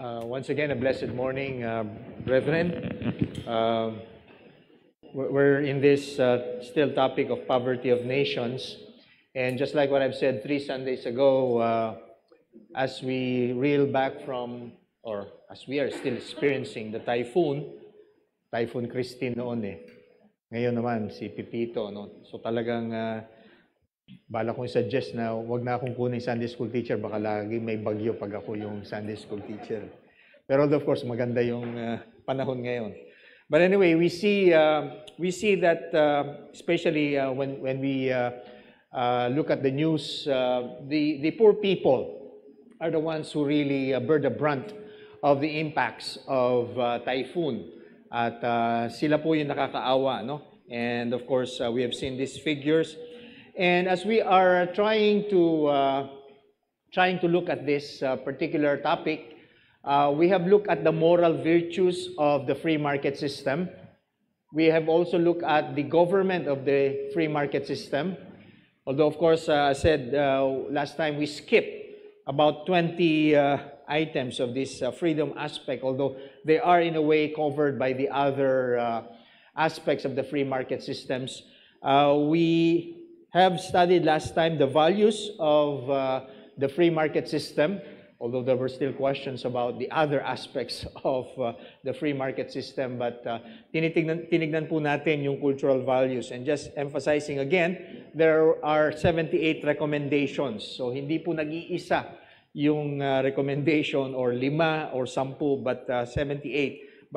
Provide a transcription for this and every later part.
Once again, a blessed morning, brethren. We're in this still topic of poverty of nations. And just like what I've said 3 Sundays ago, as we reel back from, or as we are still experiencing the Typhoon Christine noon eh. Ngayon naman, si Pipito. No? So talagang bala kong suggest na wag na akong kunin Sunday school teacher, baka lagi may bagyo pag ako yung Sunday school teacher. Pero of course, maganda yung panahon ngayon. But anyway, we see that especially when we look at the news, the poor people are the ones who really bear the brunt of the impacts of typhoon. At sila po yung nakakaawa, no? And of course, we have seen these figures. And as we are trying to look at this particular topic, we have looked at the moral virtues of the free market system. We have also looked at the government of the free market system. Although, of course, I said last time we skipped about 20 items of this freedom aspect, although they are in a way covered by the other aspects of the free market systems. We have studied last time the values of the free market system, although there were still questions about the other aspects of the free market system. But tinignan po natin yung cultural values. And just emphasizing again, there are 78 recommendations. So hindi po nag-iisa yung recommendation or 5 or 10, but 78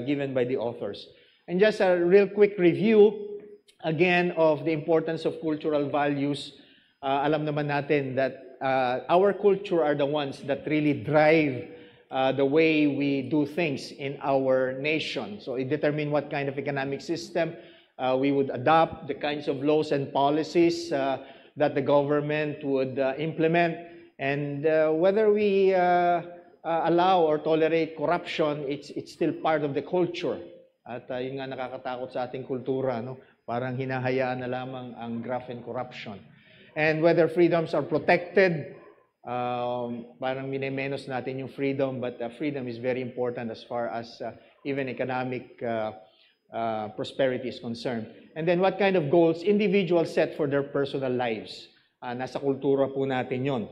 given by the authors. And just a real quick review again of the importance of cultural values. Alam naman natin that our culture are the ones that really drive the way we do things in our nation. So it determines what kind of economic system we would adopt, the kinds of laws and policies that the government would implement, and whether we allow or tolerate corruption. It's still part of the culture. At yun nga nakakatakot sa ating kultura, no? Parang hinahayaan na lamang ang graft and corruption. And whether freedoms are protected, parang minemenos natin yung freedom, but freedom is very important as far as even economic prosperity is concerned. And then what kind of goals individuals set for their personal lives. Nasa kultura po natin yon.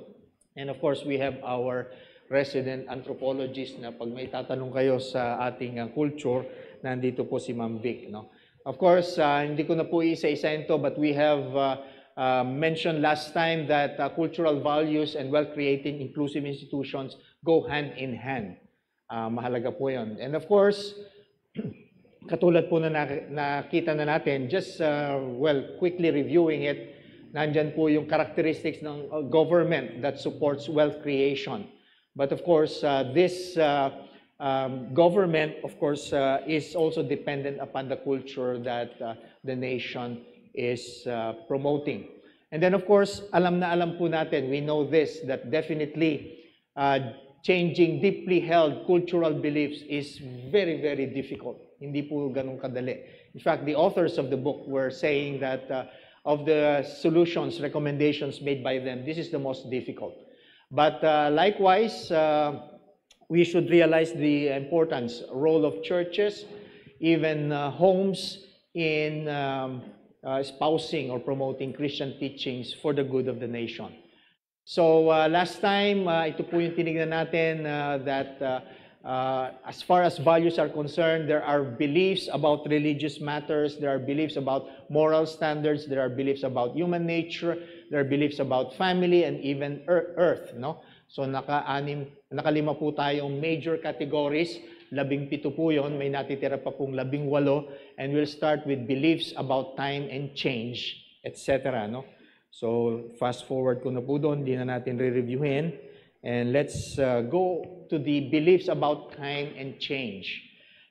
And of course, we have our resident anthropologist na pag may tatanong kayo sa ating culture, nandito po si Ma'am Vic, no? Of course, hindi ko na po isa-isahin to, but we have mentioned last time that cultural values and well-creating inclusive institutions go hand in hand. Mahalaga po yun. And of course, katulad po na nakita na natin, just quickly reviewing it, nandyan po yung characteristics ng government that supports wealth creation. But of course, this government, of course, is also dependent upon the culture that the nation is promoting. And then, of course, alam na alam po natin, we know this, that definitely changing deeply held cultural beliefs is very, very difficult. Hindi po ganun kadali. In fact, the authors of the book were saying that of the solutions, recommendations made by them, this is the most difficult. But likewise, we should realize the importance, role of churches, even homes in espousing or promoting Christian teachings for the good of the nation. So last time, ito po yung tinignan natin that as far as values are concerned, there are beliefs about religious matters, there are beliefs about moral standards, there are beliefs about human nature, there are beliefs about family and even earth, no? So nakalima po tayong major categories, 17 po yun, may natitira pa pong 18, and we'll start with beliefs about time and change, etc. No? So fast forward ko na po doon, hindi na natin re-reviewin, and let's go to the beliefs about time and change.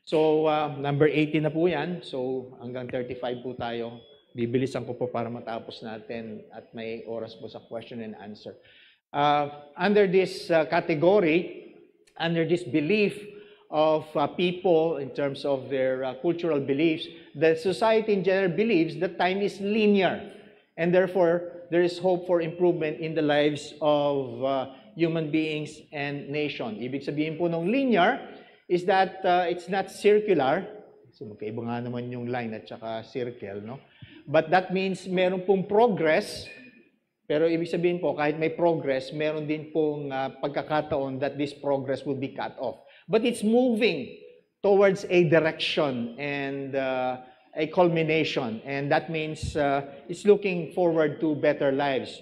So number 18 na po yan, so hanggang 35 po tayo. Bibilisan ko po para matapos natin at may oras po sa question and answer. Under this category, under this belief of people in terms of their cultural beliefs, the society in general believes that time is linear, and therefore there is hope for improvement in the lives of human beings and nation. Ibig sabihin po ng linear is that it's not circular. So magkaiba nga naman yung line at saka circle, no? But that means meron pong progress, pero ibig sabihin po kahit may progress, meron din pong pagkakataon that this progress will be cut off. But it's moving towards a direction and a culmination, and that means it's looking forward to better lives.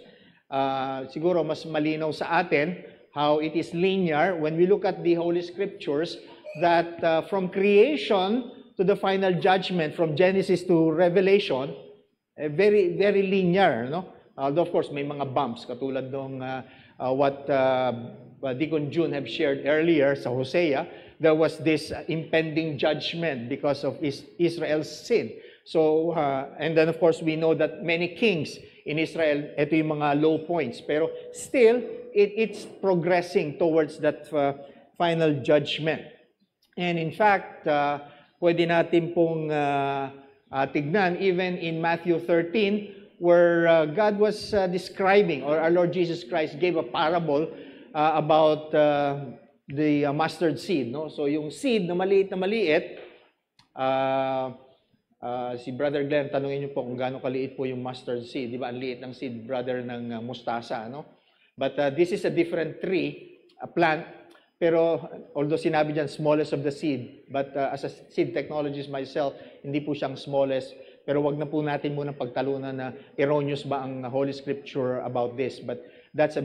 Siguro mas malinaw sa atin how it is linear when we look at the Holy Scriptures that from creation to the final judgment, from Genesis to Revelation, very, very linear, no? Although of course may mga bumps katulad ng what Deacon June have shared earlier sa Hosea. There was this impending judgment because of Israel's sin. So, and then of course we know that many kings in Israel, ito yung mga low points. Pero still, it's progressing towards that final judgment. And in fact, pwede natin pong tignan even in Matthew 13, where God was describing, or our Lord Jesus Christ gave a parable about the mustard seed, no? So yung seed na maliit, si Brother Glenn, tanungin niyo po kung gaano kaliit po yung mustard seed. Di ba? Ang liit ng seed, brother, ng mustasa, no? But this is a different tree, a plant. Pero although sinabi dyan, smallest of the seed, but as a seed technologist myself, hindi po siyang smallest. Pero wag na po natin muna pagtalunan na erroneous ba ang Holy Scripture about this. But that's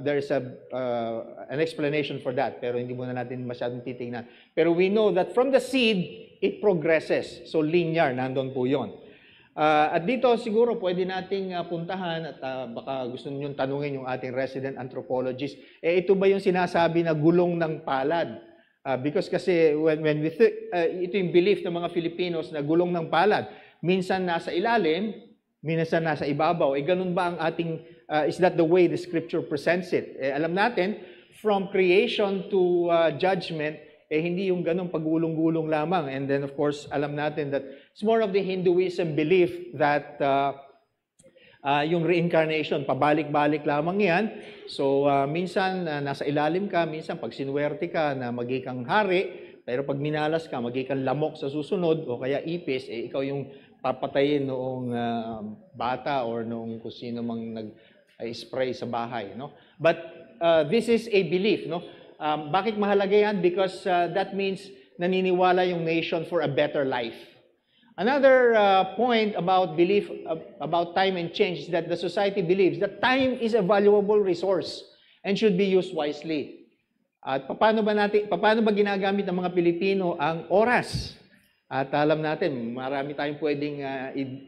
there is an explanation for that. Pero hindi muna natin masyadong titingnan. Pero we know that from the seed, it progresses. So linear, nandun po yun. At dito siguro pwede nating puntahan at baka gusto ninyong tanungin yung ating resident anthropologist, ito ba yung sinasabi na gulong ng palad? Because kasi when we ito yung belief ng mga Filipinos na gulong ng palad, minsan nasa ilalim, minsan nasa ibabaw. Ganun ba ang ating, is that the way the Scripture presents it? Alam natin, from creation to judgment, hindi yung ganong pagulong-gulong lamang. And then, of course, alam natin that it's more of the Hinduism belief that yung reincarnation, pabalik-balik lamang yan. So, minsan, nasa ilalim ka, minsan, pag sinuwerte ka na magiging hari, pero pag minalas ka, magiging lamok sa susunod, o kaya ipis, ikaw yung papatayin noong bata or noong kung sino mang nag-spray sa bahay, no? But this is a belief, no? Bakit mahalaga yan? Because that means naniniwala yung nation for a better life. Another point about belief about time and change is that the society believes that time is a valuable resource and should be used wisely. At paano ba ginagamit ng mga Pilipino ang oras? At alam natin, marami tayong pwedeng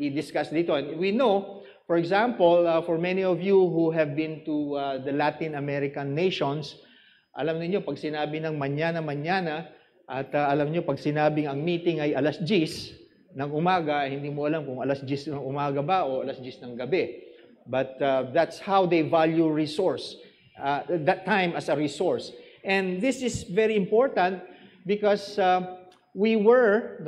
i-discuss dito. And we know, for example, for many of you who have been to the Latin American nations, alam niyo pag sinabi ng manyana, at alam niyo pag sinabing ang meeting ay alas 10 ng umaga, hindi mo alam kung alas 10 ng umaga ba o alas 10 ng gabi. But that's how they value resource, that time as a resource. And this is very important because we were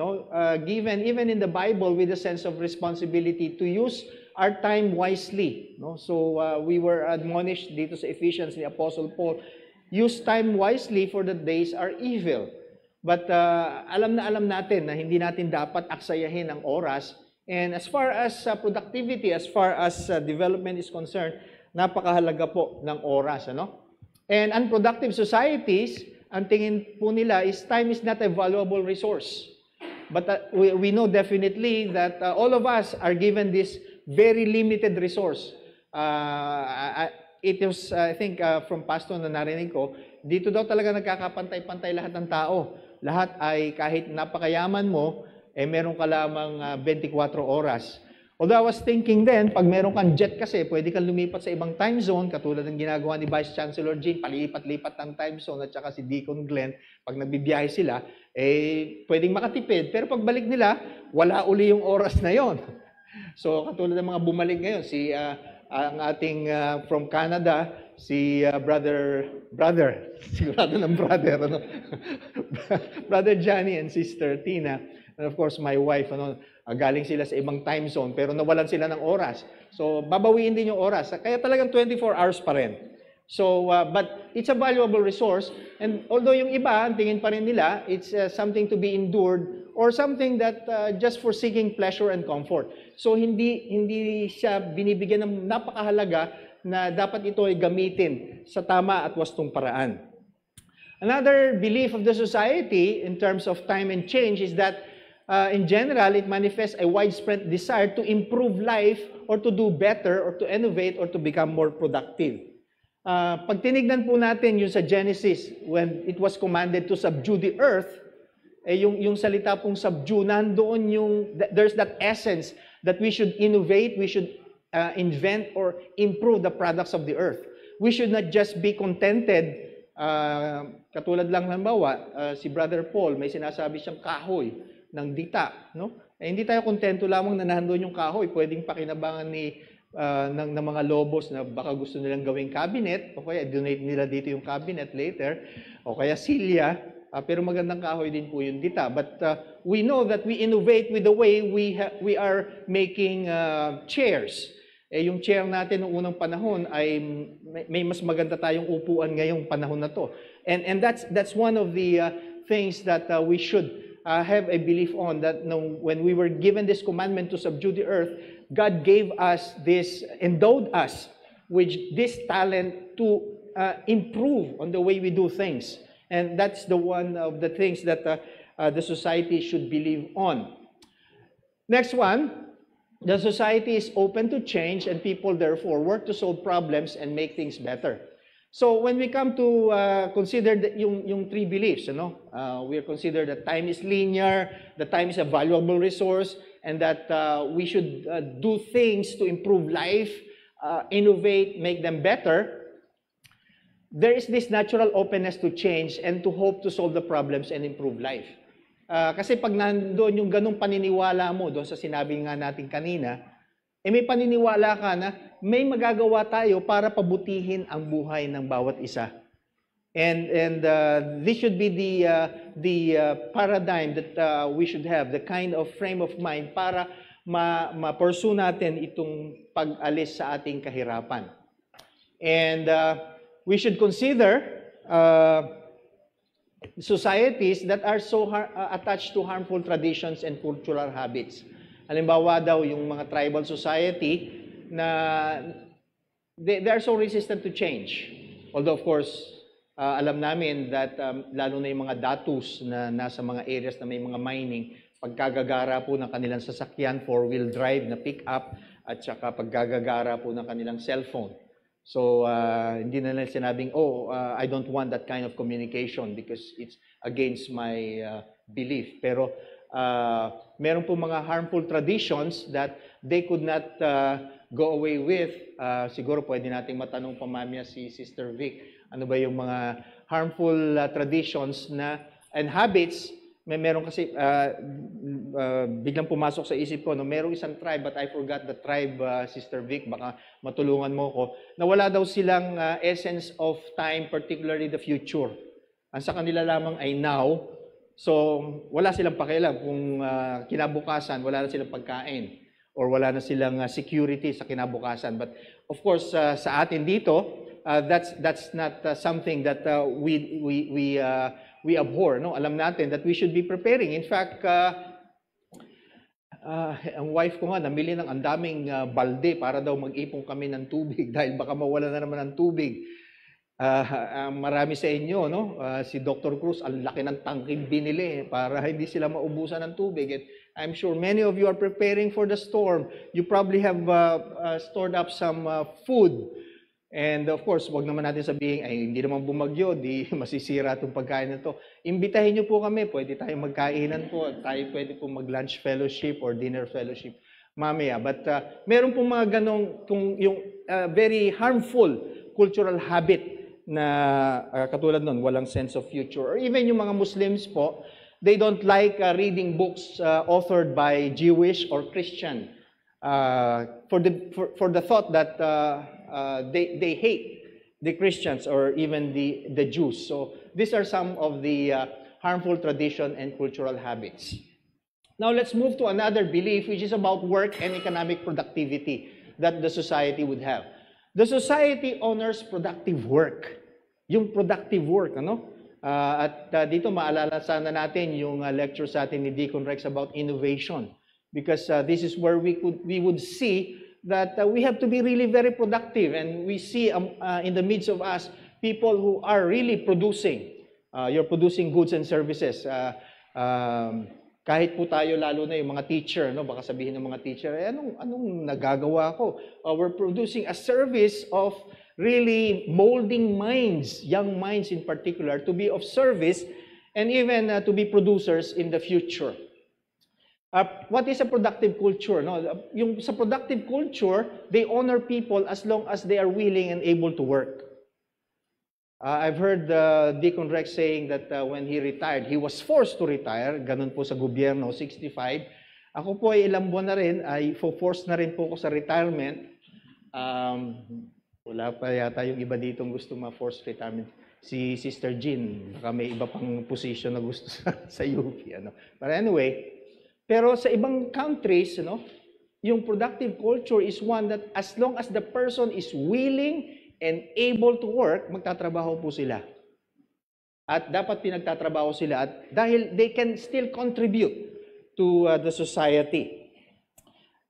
given, even in the Bible, with a sense of responsibility to use our time wisely. No? So we were admonished dito sa Ephesians ni Apostle Paul, use time wisely for the days are evil. But alam natin na hindi natin dapat aksayahin ang oras. And as far as productivity, as far as development is concerned, napakahalaga po ng oras. Ano? And unproductive societies, ang tingin po nila is time is not a valuable resource. But we know definitely that all of us are given this very limited resource. It was, I think, from pastor na narinig ko, dito daw talaga nagkakapantay-pantay lahat ng tao. Lahat ay kahit napakayaman mo, meron ka lamang 24 oras. Although I was thinking then, pag meron kang jet kasi, pwede kang lumipat sa ibang time zone, katulad ng ginagawa ni Vice Chancellor Jean, palipat-lipat ng time zone, at saka si Deacon Glenn, pag nagbibiyahe sila, pwedeng makatipid. Pero pagbalik nila, wala uli yung oras na yon. So, katulad ng mga bumalik ngayon, ang ating from Canada, si sigurado ng brother, Brother Johnny and Sister Tina, and of course my wife, galing sila sa ibang time zone, pero nawalan sila ng oras. So, babawiin din yung oras. Kaya talagang 24 hours pa rin. So, but it's a valuable resource, and although yung iba, ang tingin pa rin nila, it's something to be endured or something that just for seeking pleasure and comfort. So, hindi siya binibigyan ng napakahalaga na dapat ito ay gamitin sa tama at wastong paraan. Another belief of the society in terms of time and change is that in general, it manifests a widespread desire to improve life or to do better or to innovate or to become more productive. Pag tinignan po natin yung sa Genesis, when it was commanded to subdue the earth, yung salita pong subdue, nandoon there's that essence that we should innovate, we should invent or improve the products of the earth. We should not just be contented. Katulad lang halimbawa, si Brother Paul, may sinasabi siyang kahoy ng dita, no? Hindi tayo kontento lamang na nandoon yung kahoy, pwedeng pakinabangan ng mga lobos na baka gusto nilang gawing cabinet, o kaya donate nila dito yung cabinet later, o kaya silya, pero magandang kahoy din po yung dita. But we know that we innovate with the way we are making chairs. Yung chair natin noong unang panahon ay may mas maganda tayong upuan ngayong panahon na to. And that's one of the things that we should have a belief on, that when we were given this commandment to subdue the earth, God gave us this, endowed us with this talent to improve on the way we do things. And that's the one of the things that the society should believe on. Next one, the society is open to change and people therefore work to solve problems and make things better. So when we come to consider yung three beliefs, we consider that time is linear, that time is a valuable resource, and that we should do things to improve life, innovate, make them better. There is this natural openness to change and to hope to solve the problems and improve life. Kasi pag nandoon yung ganong paniniwala mo doon sa sinabi nga natin kanina, may paniniwala ka na may magagawa tayo para pabutihin ang buhay ng bawat isa. And this should be the paradigm that we should have, the kind of frame of mind para ma-pursue natin itong pag-alis sa ating kahirapan. And we should consider societies that are so attached to harmful traditions and cultural habits. Halimbawa daw, yung mga tribal society na they are so resistant to change. Although, of course, alam namin that lalo na yung mga datus na nasa mga areas na may mga mining, pagkagagara po ng kanilang sasakyan, four-wheel drive na pick-up, at saka pagkagagara po ng kanilang cellphone. So, hindi na nila sinabing, I don't want that kind of communication because it's against my belief. Pero, meron po mga harmful traditions that they could not go away with. Siguro pwede nating matanong pa mamaya si Sister Vic, ano ba yung mga harmful traditions and habits. Meron kasi, biglang pumasok sa isip ko, merong isang tribe, but I forgot the tribe, Sister Vic, baka matulungan mo ko, na wala daw silang essence of time, particularly the future. Ang sa kanila lamang ay now. So, wala silang pakialam kung kinabukasan, wala na silang pagkain or wala na silang security sa kinabukasan. But of course, sa atin dito, that's not something that we abhor. No? Alam natin that we should be preparing. In fact, ang wife ko nga, namili ng andaming balde para daw mag-ipon kami ng tubig dahil baka mawala na naman ng tubig. Marami sa inyo, no? Si Dr. Cruz, ang laki ng tangking binili para hindi sila maubusan ng tubig. And I'm sure many of you are preparing for the storm. You probably have stored up some food. And of course, wag naman natin sabihin, ay hindi naman bumagyo, di masisira itong pagkain na to. Imbitahin niyo po kami, pwede tayong magkainan po, tayo pwede po mag-lunch fellowship or dinner fellowship mamaya. But meron pong mga ganong, yung very harmful cultural habit na katulad nun, walang sense of future. Or even yung mga Muslims po, they don't like reading books authored by Jewish or Christian for the thought that they hate the Christians or even the Jews. So these are some of the harmful tradition and cultural habits. Now let's move to another belief, which is about work and economic productivity that the society would have. The society honors productive work. Yung productive work, ano? Dito maalala sana natin yung lecture sa atin ni Deacon Rex about innovation. Because this is where we would see that we have to be really very productive. And we see in the midst of us, people who are really producing. You're producing goods and services. Kahit po tayo, lalo na yung mga teacher, no? Baka sabihin ng mga teacher, anong nagagawa ko? We're producing a service of really molding minds, young minds in particular, to be of service and even to be producers in the future. What is a productive culture? No? Yung sa productive culture, they honor people as long as they are willing and able to work. I've heard Deacon Rex saying that when he retired, he was forced to retire, ganun po sa gobyerno, 65. Ako po ay ilang buwan na rin, ay forced na rin po ako sa retirement. Wala pa yata yung iba ditong gusto ma-forced retirement. Si Sister Jean, baka may iba pang position na gusto sa UP. Ano. But anyway, pero sa ibang countries, yung productive culture is one that as long as the person is willing and able to work, magtatrabaho po sila. At dapat pinagtatrabaho sila at dahil they can still contribute to the society.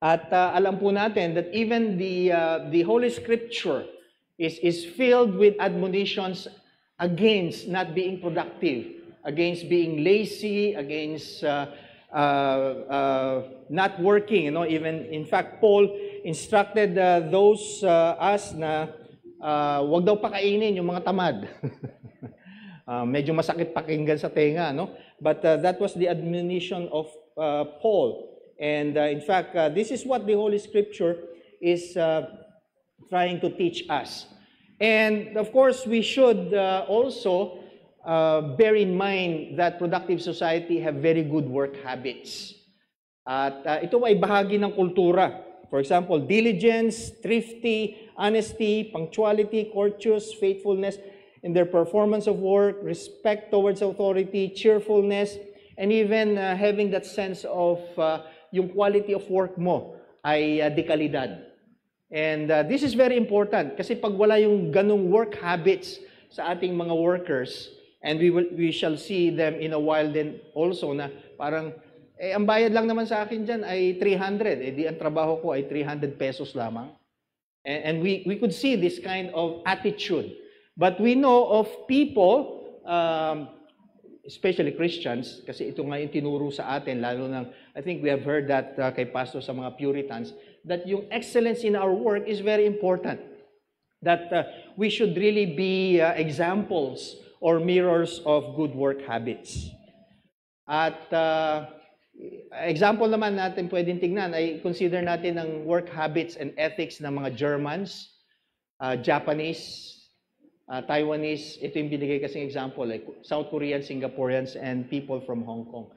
At alam po natin that even the Holy Scripture is filled with admonitions against not being productive, against being lazy, against not working. Even in fact, Paul instructed those us na wag daw pakainin yung mga tamad. Medyo masakit pakinggan sa tenga, no? But that was the admonition of Paul. And in fact, this is what the Holy Scripture is trying to teach us. And of course, we should also bear in mind that productive society have very good work habits. At ito ay bahagi ng kultura. For example, diligence, thrifty, honesty, punctuality, courteous, faithfulness in their performance of work, respect towards authority, cheerfulness, and even having that sense of yung quality of work mo ay dekalidad. And this is very important kasi pag wala yung ganong work habits sa ating mga workers, and we shall see them in a while then also na parang ang bayad lang naman sa akin dyan ay 300. Di ang trabaho ko ay 300 pesos lamang. And we could see this kind of attitude. But we know of people, especially Christians, kasi ito nga yung tinuro sa atin, lalo na, I think we have heard that kay Pastor sa mga Puritans, that yung excellence in our work is very important. That we should really be examples or mirrors of good work habits. At example naman natin pwedeng tignan ay consider natin ang work habits and ethics ng mga Germans, Japanese, Taiwanese. Ito yung binigay kasing example, like South Koreans, Singaporeans, and people from Hong Kong.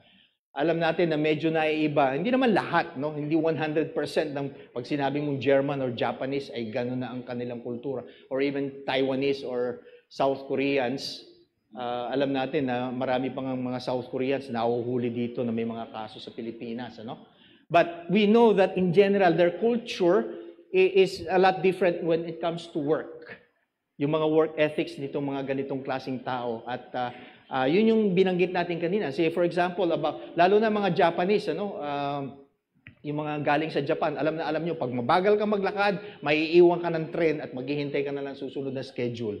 Alam natin na medyo naiiba. Hindi naman lahat, no? Hindi 100% ng pag sinabi mong German or Japanese ay gano'n na ang kanilang kultura. Or even Taiwanese or South Koreans. Alam natin na marami pang mga South Koreans na nahuhuli dito na may mga kaso sa Pilipinas. Ano? But we know that in general, their culture is a lot different when it comes to work. Yung mga work ethics nitong mga ganitong klaseng tao. At yun yung binanggit natin kanina. Say for example, lalo na mga Japanese, yung mga galing sa Japan, alam nyo, pag mabagal ka maglakad, maiiwan ka ng tren at maghihintay ka na lang susunod na schedule.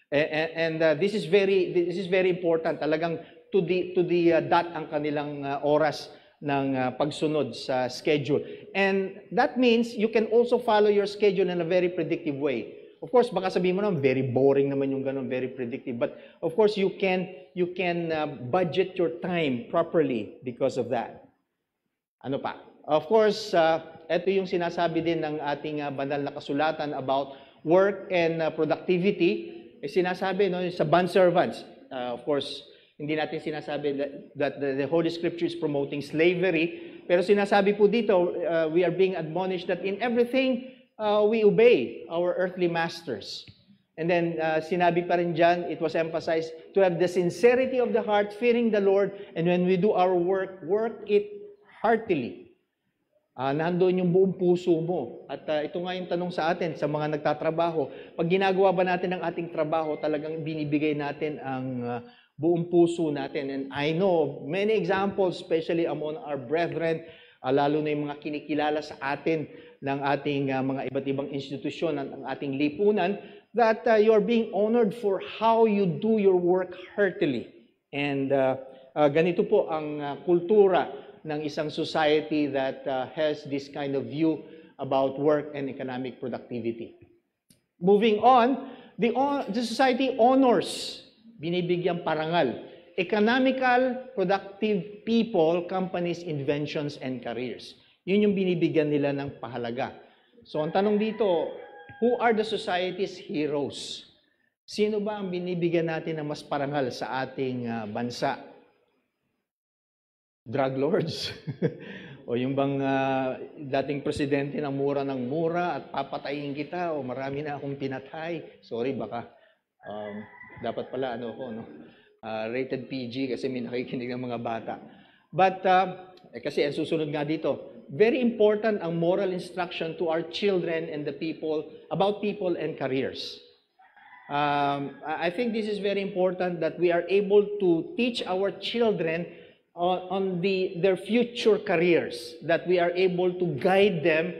And this is very important. Talagang to the dot ang kanilang oras ng pagsunod sa schedule. And that means you can also follow your schedule in a very predictive way. Of course, baka sabihin mo naman, very boring naman yung ganun, very predictive. But of course, you can budget your time properly because of that. Ano pa? Of course, ito yung sinasabi din ng ating banal na kasulatan about work and productivity. Sinasabi sa bondservants. Of course, hindi natin sinasabi that the Holy Scripture is promoting slavery. Pero sinasabi po dito, we are being admonished that in everything, we obey our earthly masters. And then, sinabi pa rin dyan, it was emphasized, to have the sincerity of the heart, fearing the Lord, and when we do our work, work it heartily. Nandoon yung buong puso mo. At ito nga yung tanong sa atin, sa mga nagtatrabaho. Pag ginagawa ba natin ang ating trabaho, talagang binibigay natin ang buong puso natin. And I know many examples, especially among our brethren, lalo na yung mga kinikilala sa atin ng ating mga iba't ibang institusyon, ng ating lipunan, that you are being honored for how you do your work heartily. And ganito po ang kultura ng isang society that has this kind of view about work and economic productivity. Moving on, the society honors, binibigyang parangal, economical, productive people, companies, inventions, and careers. Yun yung binibigyan nila ng pahalaga. So ang tanong dito, who are the society's heroes? Sino ba ang binibigyan natin ng mas parangal sa ating bansa? Drug lords? O yung bang dating presidente ng mura at papatayin kita o marami na akong pinatay? Sorry, baka dapat pala rated PG kasi may nakikinig ng mga bata. But kasi ang susunod nga dito, very important ang moral instruction to our children and the people about people and careers. I think this is very important that we are able to teach our children on their future careers, that we are able to guide them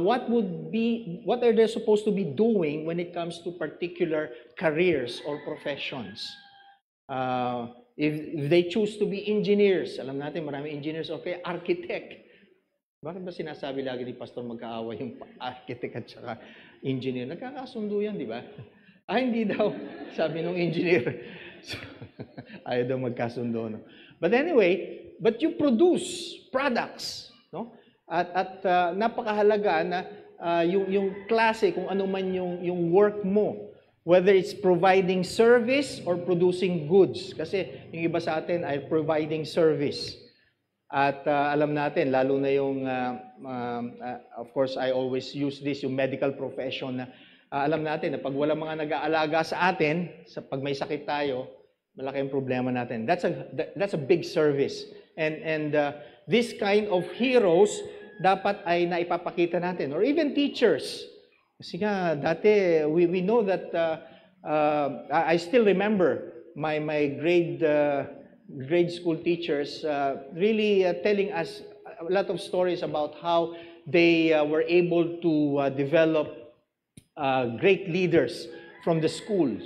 what are they supposed to be doing when it comes to particular careers or professions. If they choose to be engineers, alam natin marami engineers, okay, architect. Bakit ba sinasabi lagi ni Pastor magkaaway yung architect at saka engineer? Nagkakasundo yan, di ba? Hindi daw, sabi nung engineer. So, ayaw daw magkasundo, no? But anyway, but you produce products, no? At napakahalaga na yung klase, kung ano man yung work mo, whether it's providing service or producing goods. Kasi yung iba sa atin ay providing service. At alam natin, lalo na yung, of course, I always use this, yung medical profession na alam natin na pag walang mga nag-aalaga sa atin, pag may sakit tayo, malaki ang problema natin. That's a big service. And this kind of heroes dapat ay naipapakita natin. Or even teachers. Kasi nga, dati, we know that, I still remember my grade school teachers really telling us a lot of stories about how they were able to develop great leaders from the schools.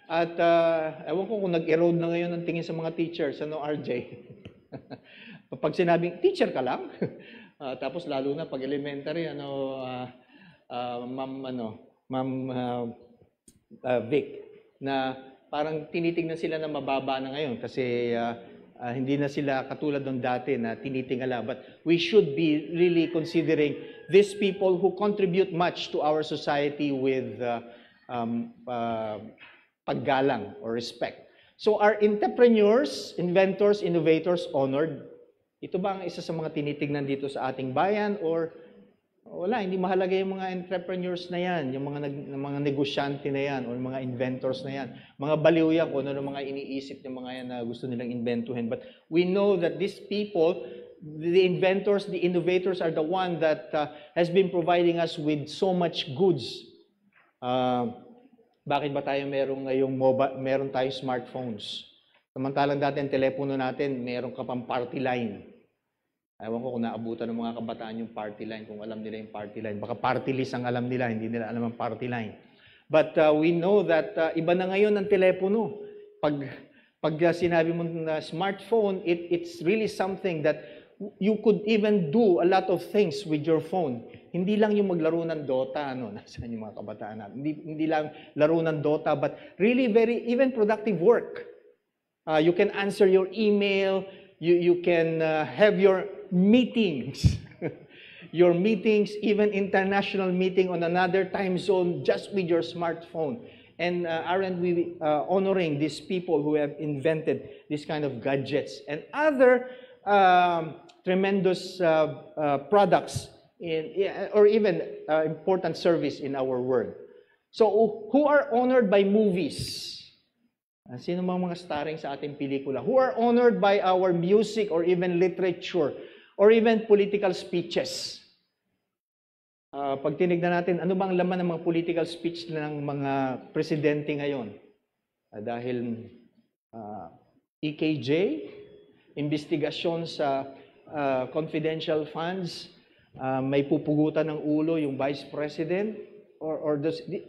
At ewan ko kung nag-erode na ngayon ang tingin sa mga teachers, RJ? Pag sinabing, teacher ka lang? Tapos lalo na pag elementary, Ma'am Vic, na parang tinitingnan sila na mababa na ngayon kasi hindi na sila katulad ng dati na tinitingala. But we should be really considering these people who contribute much to our society with paggalang or respect. So are entrepreneurs, inventors, innovators honored? Ito ba ang isa sa mga tinitingnan dito sa ating bayan or wala, hindi mahalaga yung mga entrepreneurs na yan, yung mga negosyante na yan or mga inventors na yan. Mga baliw yan kung ano mga iniisip ng mga yan na gusto nilang inventuhin. But we know that these people, the inventors, the innovators are the one that has been providing us with so much goods. Bakit ba tayo meron tayong smartphones? Samantalang dati ang telepono natin, meron ka pang party line. Ewan ko kung naabutan ng mga kabataan yung party line, kung alam nila yung party line. Baka party list ang alam nila, hindi nila alam ang party line. But we know that iba na ngayon ang telepono. Pag sinabi mo na smartphone, it's really something that you could even do a lot of things with your phone. Hindi lang yung maglaro ng Dota, nasaan yung mga kabataan natin. Hindi lang laro ng Dota, but really very, even productive work. You can answer your email, you can have your meetings, your meetings, even international meeting on another time zone just with your smartphone. And aren't we honoring these people who have invented this kind of gadgets and other tremendous products or even important service in our world. So, who are honored by movies? Sino mga starring sa ating pelikula? Who are honored by our music or even literature? or even political speeches. Pag tinignan natin, ano bang laman ng mga political speech ng mga presidente ngayon? Dahil EKJ, investigasyon sa confidential funds, may pupugutan ng ulo yung Vice President, or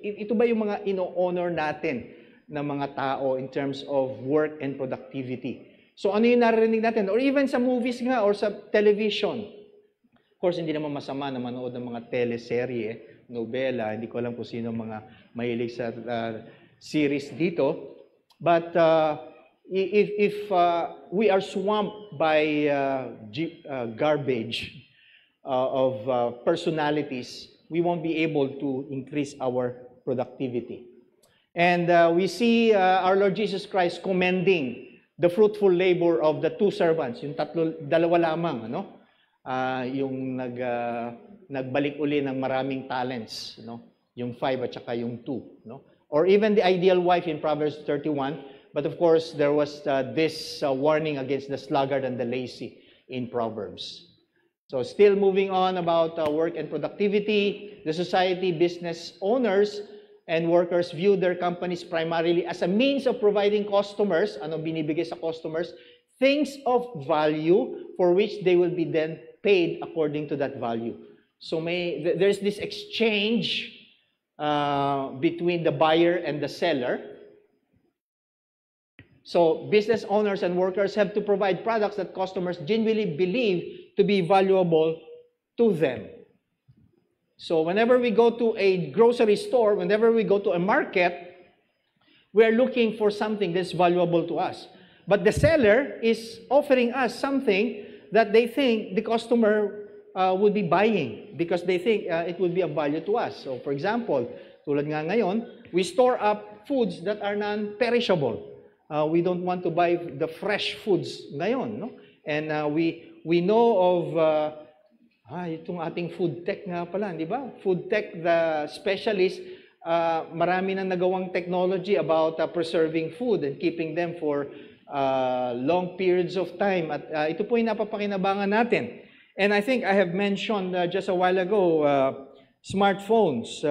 ito ba yung mga ino-honor natin ng mga tao in terms of work and productivity? So ano yung narinig natin? Or even sa movies nga or sa television. Of course, hindi naman masama na manood ng mga teleserye, nobela. Hindi ko alam kung sino mga mahilig sa series dito. But if we are swamped by garbage of personalities, we won't be able to increase our productivity. And we see our Lord Jesus Christ commending the fruitful labor of the two servants, yung dalawa lamang, ano? Yung nagbalik uli ng maraming talents, no? Yung 5 at saka yung 2, no? Or even the ideal wife in Proverbs 31, but of course there was this warning against the sluggard and the lazy in Proverbs. So still moving on about work and productivity, the society, business owners, and workers view their companies primarily as a means of providing customers, ano binibigay sa customers, things of value for which they will be then paid according to that value. So there's this exchange between the buyer and the seller. So business owners and workers have to provide products that customers genuinely believe to be valuable to them. So whenever we go to a grocery store, whenever we go to a market, we are looking for something that's valuable to us. But the seller is offering us something that they think the customer would be buying because they think it would be of value to us. So for example, tulad nga ngayon, we store up foods that are non-perishable. We don't want to buy the fresh foods ngayon, no? And we know of itong ating food tech nga pala, di ba? Food tech, the specialist, marami na nagawang technology about preserving food and keeping them for long periods of time. At ito po yung napapakinabangan natin. And I think I have mentioned just a while ago, smartphones.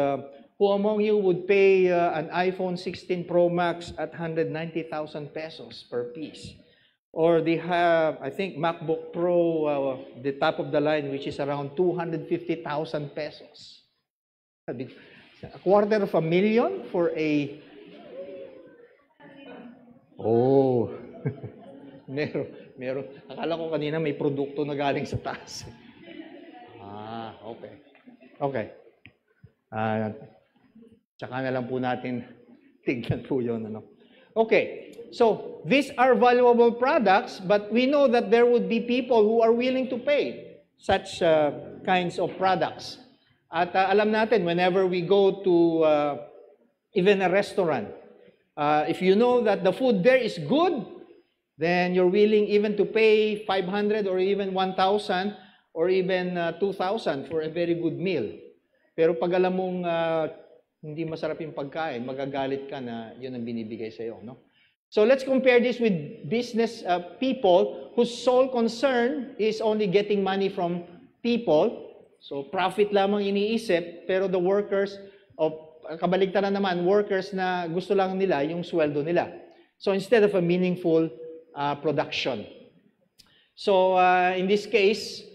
Who among you would pay an iPhone 16 Pro Max at 190,000 pesos per piece? Or they have, I think, MacBook Pro, the top of the line, which is around 250,000 pesos. $250,000 for a... Oh, meron. Akala ko kanina may produkto na galing sa taas. Okay. Okay. Tsaka na lang po natin tignan po yun, ano. Okay, so these are valuable products, but we know that there would be people who are willing to pay such kinds of products. At alam natin, whenever we go to even a restaurant, if you know that the food there is good, then you're willing even to pay 500 or even 1,000 or even 2,000 for a very good meal. Pero pag alam mong hindi masarap yung pagkain, magagalit ka na yun ang binibigay sa iyo, no? So let's compare this with business people whose sole concern is only getting money from people. So profit lamang iniisip, pero the workers, kabaligtaran naman, workers na gusto lang nila yung sweldo nila. So instead of a meaningful production. So in this case,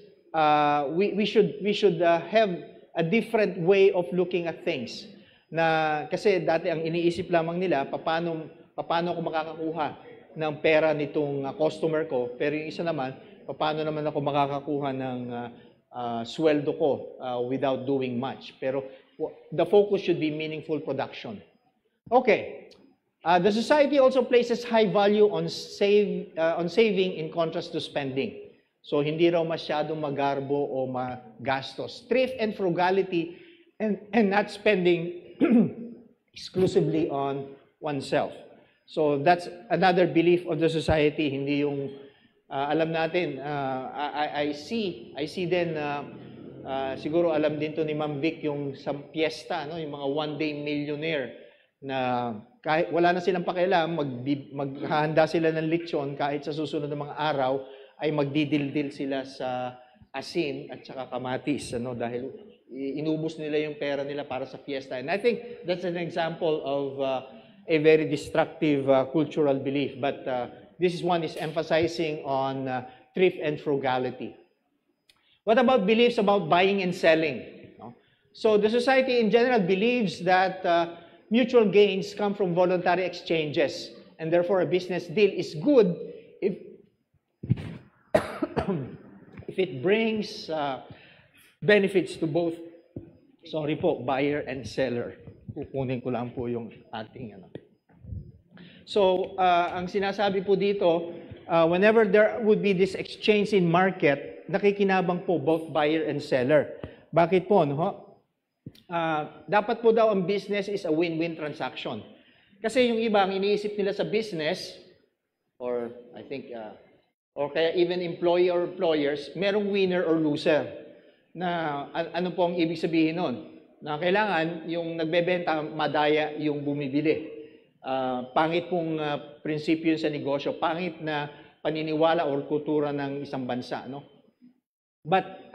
we should have a different way of looking at things. Na kasi dati ang iniisip lamang nila paano ako makakakuha ng pera nitong customer ko, pero yung isa naman paano naman ako makakakuha ng sweldo ko without doing much. Pero the focus should be meaningful production. Okay. The society also places high value on saving in contrast to spending. So hindi raw masyadong magarbo o magastos. Thrift and frugality and not spending exclusively on oneself. So that's another belief of the society. Hindi yung alam natin. I see din siguro alam din to ni Ma'am Vic yung sa piyesta, no, yung mga one-day millionaire na kahit wala na silang pakialam, maghahanda sila ng lechon kahit sa susunod na mga araw ay magdidildil sila asin at saka kamatis, dahil inubos nila yung pera nila para sa fiesta. And I think that's an example of a very destructive cultural belief. But this one is emphasizing on thrift and frugality. What about beliefs about buying and selling? So the society in general believes that mutual gains come from voluntary exchanges, and therefore a business deal is good if if it brings benefits to both, buyer and seller. Kukunin ko lang po yung ating So, ang sinasabi po dito, whenever there would be this exchange in market, nakikinabang po both buyer and seller. Bakit po, dapat po daw ang business is a win-win transaction. Kasi yung iba, ang iniisip nila sa business, or I think, or kaya even employee or employers, merong winner or loser. Na ano po ang ibig sabihin nun? Na kailangan yung nagbebenta, madaya yung bumibili. Pangit pong prinsipyo sa negosyo, pangit na paniniwala or kultura ng isang bansa, But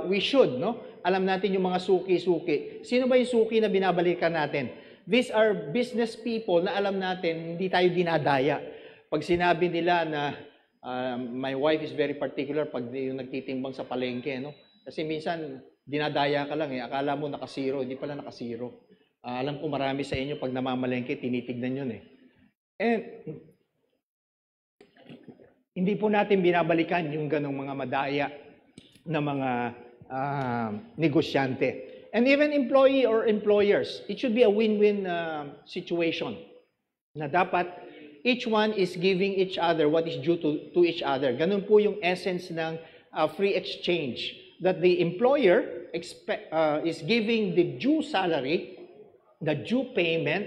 we should, alam natin yung mga suki-suki. Sino ba yung suki na binabalikan natin? These are business people na alam natin, hindi tayo dinadaya. Pag sinabi nila na my wife is very particular pag yung nagtitimbang sa palengke, Kasi minsan, dinadaya ka lang akala mo nakasiro, hindi pala nakasiro. Alam ko marami sa inyo pag namamalengke, tinitignan yun And hindi po natin binabalikan yung ganong mga madaya na mga negosyante. And even employee or employers, it should be a win-win situation. Na dapat, each one is giving each other what is due to each other. Ganun po yung essence ng free exchange. That the employer is giving the due salary, the due payment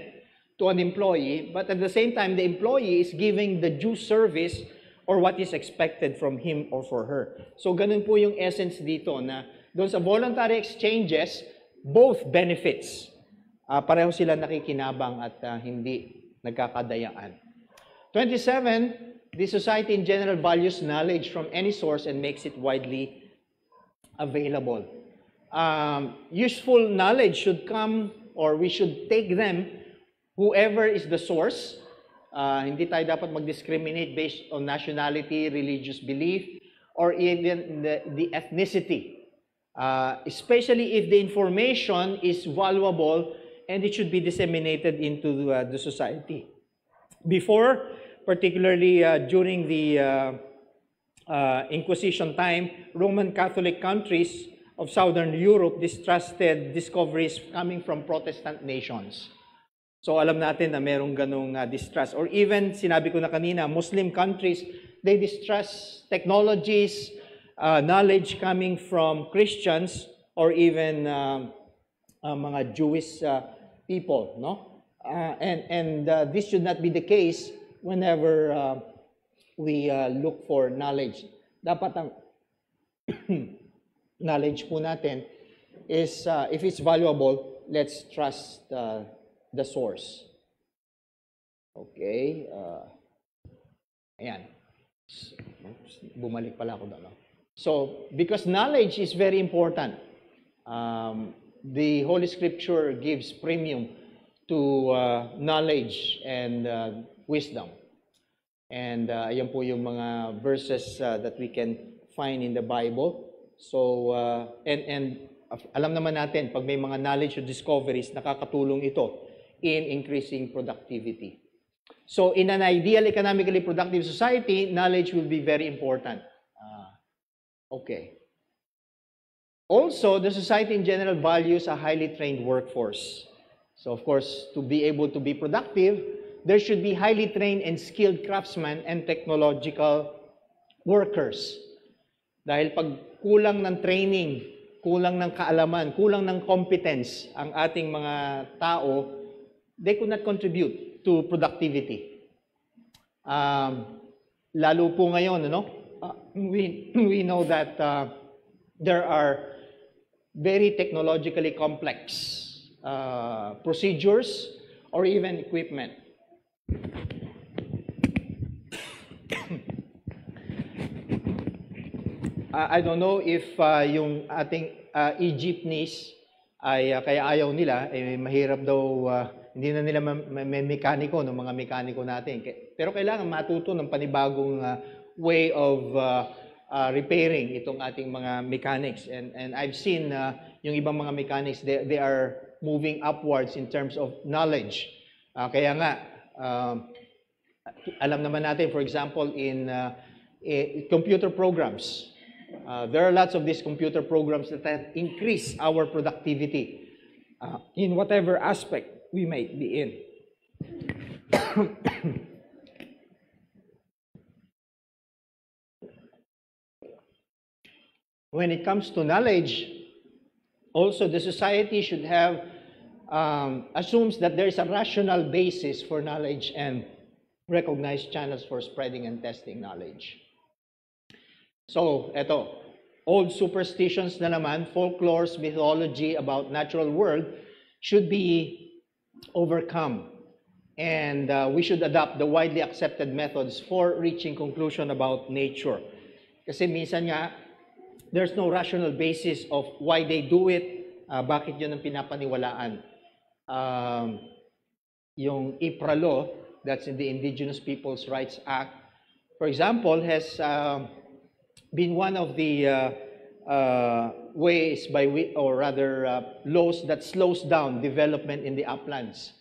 to an employee, but at the same time, the employee is giving the due service or what is expected from him or for her. So ganun po yung essence dito na doon sa voluntary exchanges, both benefits. Pareho sila nakikinabang at hindi nagkakadayaan. 27, the society in general values knowledge from any source and makes it widely available. Useful knowledge should come, or we should take them, whoever is the source. Hindi tayo dapat mag-discriminate based on nationality, religious belief, or even the ethnicity. Especially if the information is valuable and it should be disseminated into the society. Before, particularly during the Inquisition time, Roman Catholic countries of Southern Europe distrusted discoveries coming from Protestant nations. So alam natin na merong ganong distrust. Or even, sinabi ko na kanina, Muslim countries, they distrust technologies, knowledge coming from Christians, or even mga Jewish people, And this should not be the case whenever we look for knowledge. Dapat ang knowledge po natin is, if it's valuable, let's trust the source. Okay. Ayan. Bumalik pala ako doon. So, because knowledge is very important, the Holy Scripture gives premium to knowledge and wisdom. And ayan po yung mga verses that we can find in the Bible. So, and alam naman natin, pag may mga knowledge or discoveries, nakakatulong ito in increasing productivity. So, in an ideal economically productive society, knowledge will be very important. Okay. Also, the society in general values a highly trained workforce. So, of course, to be able to be productive, there should be highly trained and skilled craftsmen and technological workers. Dahil pag kulang ng training, kulang ng kaalaman, kulang ng competence ang ating mga tao, they could not contribute to productivity. Lalo po ngayon, we know that there are very technologically complex procedures or even equipment. I don't know if yung ating e-jeepneys ay kaya ayaw nila, mahirap daw, hindi na nila may mekaniko, ng mga mekaniko natin. Pero kailangan matuto ng panibagong way of repairing itong ating mga mechanics. And I've seen yung ibang mga mechanics, they are moving upwards in terms of knowledge. Kaya nga, alam naman natin, for example, in computer programs, there are lots of these computer programs that increase our productivity in whatever aspect we might be in. When it comes to knowledge, also the society should have, assumes that there is a rational basis for knowledge and recognized channels for spreading and testing knowledge. So, eto, old superstitions na naman, folklores, mythology about natural world should be overcome. And we should adopt the widely accepted methods for reaching conclusion about nature. Kasi minsan nga, there's no rational basis of why they do it, bakit yun ang pinapaniwalaan. Yung IPRA law, that's in the Indigenous Peoples' Rights Act, for example, has been one of the ways by or rather laws that slows down development in the uplands.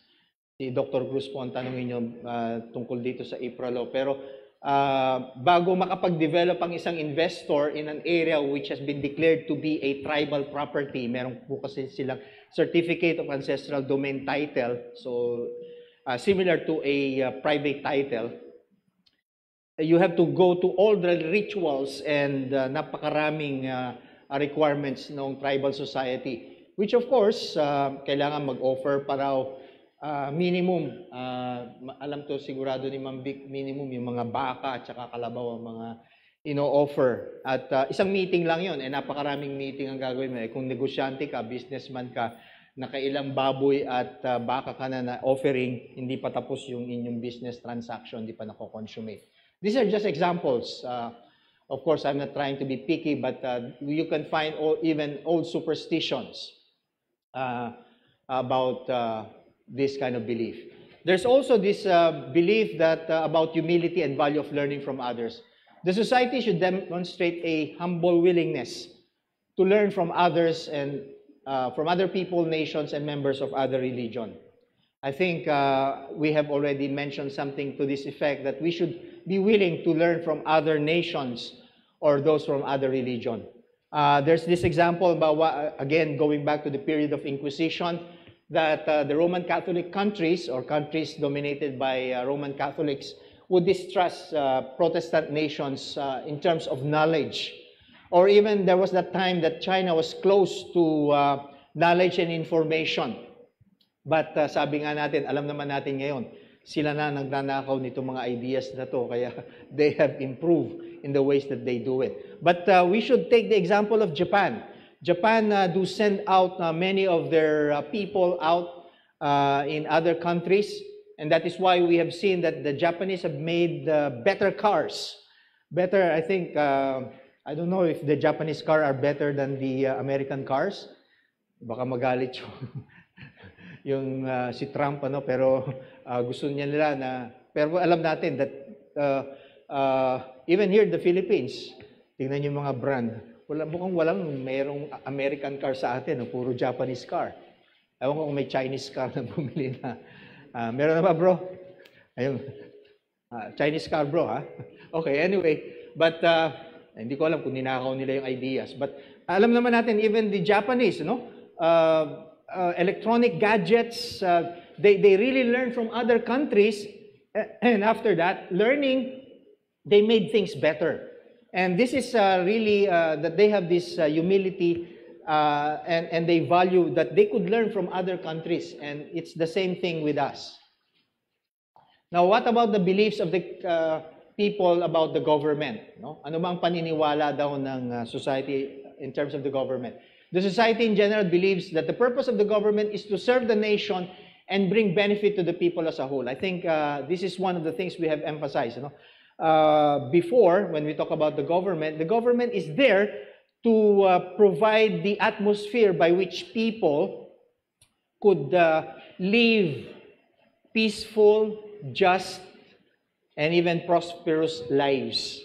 Si Dr. Cruz po ang tanongin nyo tungkol dito sa IPRA law. Pero bago makapag-develop ang isang investor in an area which has been declared to be a tribal property, meron po kasi silang Certificate of Ancestral Domain title, so similar to a private title, you have to go to all the rituals and napakaraming requirements ng tribal society, which of course, kailangan mag-offer para minimum, alam to sigurado ni Ma'am Vic, minimum yung mga baka at saka kalabaw ang mga ino-offer. At isang meeting lang yun, napakaraming meeting ang gagawin mo. Kung negosyante ka, businessman ka, nakailang baboy at baka ka na offering, hindi pa tapos yung inyong business transaction, hindi pa nako-consummate. These are just examples. Of course, I'm not trying to be picky, but you can find even old superstitions about this kind of belief. There's also this belief that about humility and value of learning from others. The society should demonstrate a humble willingness to learn from others and from other people, nations, and members of other religion. I think we have already mentioned something to this effect, that we should be willing to learn from other nations or those from other religion. There's this example about, again, going back to the period of Inquisition, that the Roman Catholic countries, or countries dominated by Roman Catholics, would distrust Protestant nations in terms of knowledge. Or even there was that time that China was close to knowledge and information. But sabi nga natin, alam naman natin ngayon, sila na nagnanakaw nito mga ideas na to, kaya they have improved in the ways that they do it. But we should take the example of Japan. Japan do send out many of their people out in other countries, and that is why we have seen that the Japanese have made better cars. Better, I think, I don't know if the Japanese cars are better than the American cars. Baka magalit yung si Trump, pero gusto niya nila na, pero alam natin that even here in the Philippines, tingnan yung mga brand, mukhang walang mayroong American car sa atin, puro Japanese car. Ewan ko kung may Chinese car na bumili na. Meron na ba, bro? Ayun. Chinese car, bro, ha? Okay, anyway. But, hindi ko alam kung ninakaw nila yung ideas. But, alam naman natin, even the Japanese, electronic gadgets, they really learn from other countries. And after that, learning, they made things better. And this is really that they have this humility and they value that they could learn from other countries. And it's the same thing with us. Now, what about the beliefs of the people about the government? Ano bang paniniwala daw ng society in terms of the government? The society in general believes that the purpose of the government is to serve the nation and bring benefit to the people as a whole. I think this is one of the things we have emphasized. before, when we talk about the government is there to provide the atmosphere by which people could live peaceful, just, and even prosperous lives.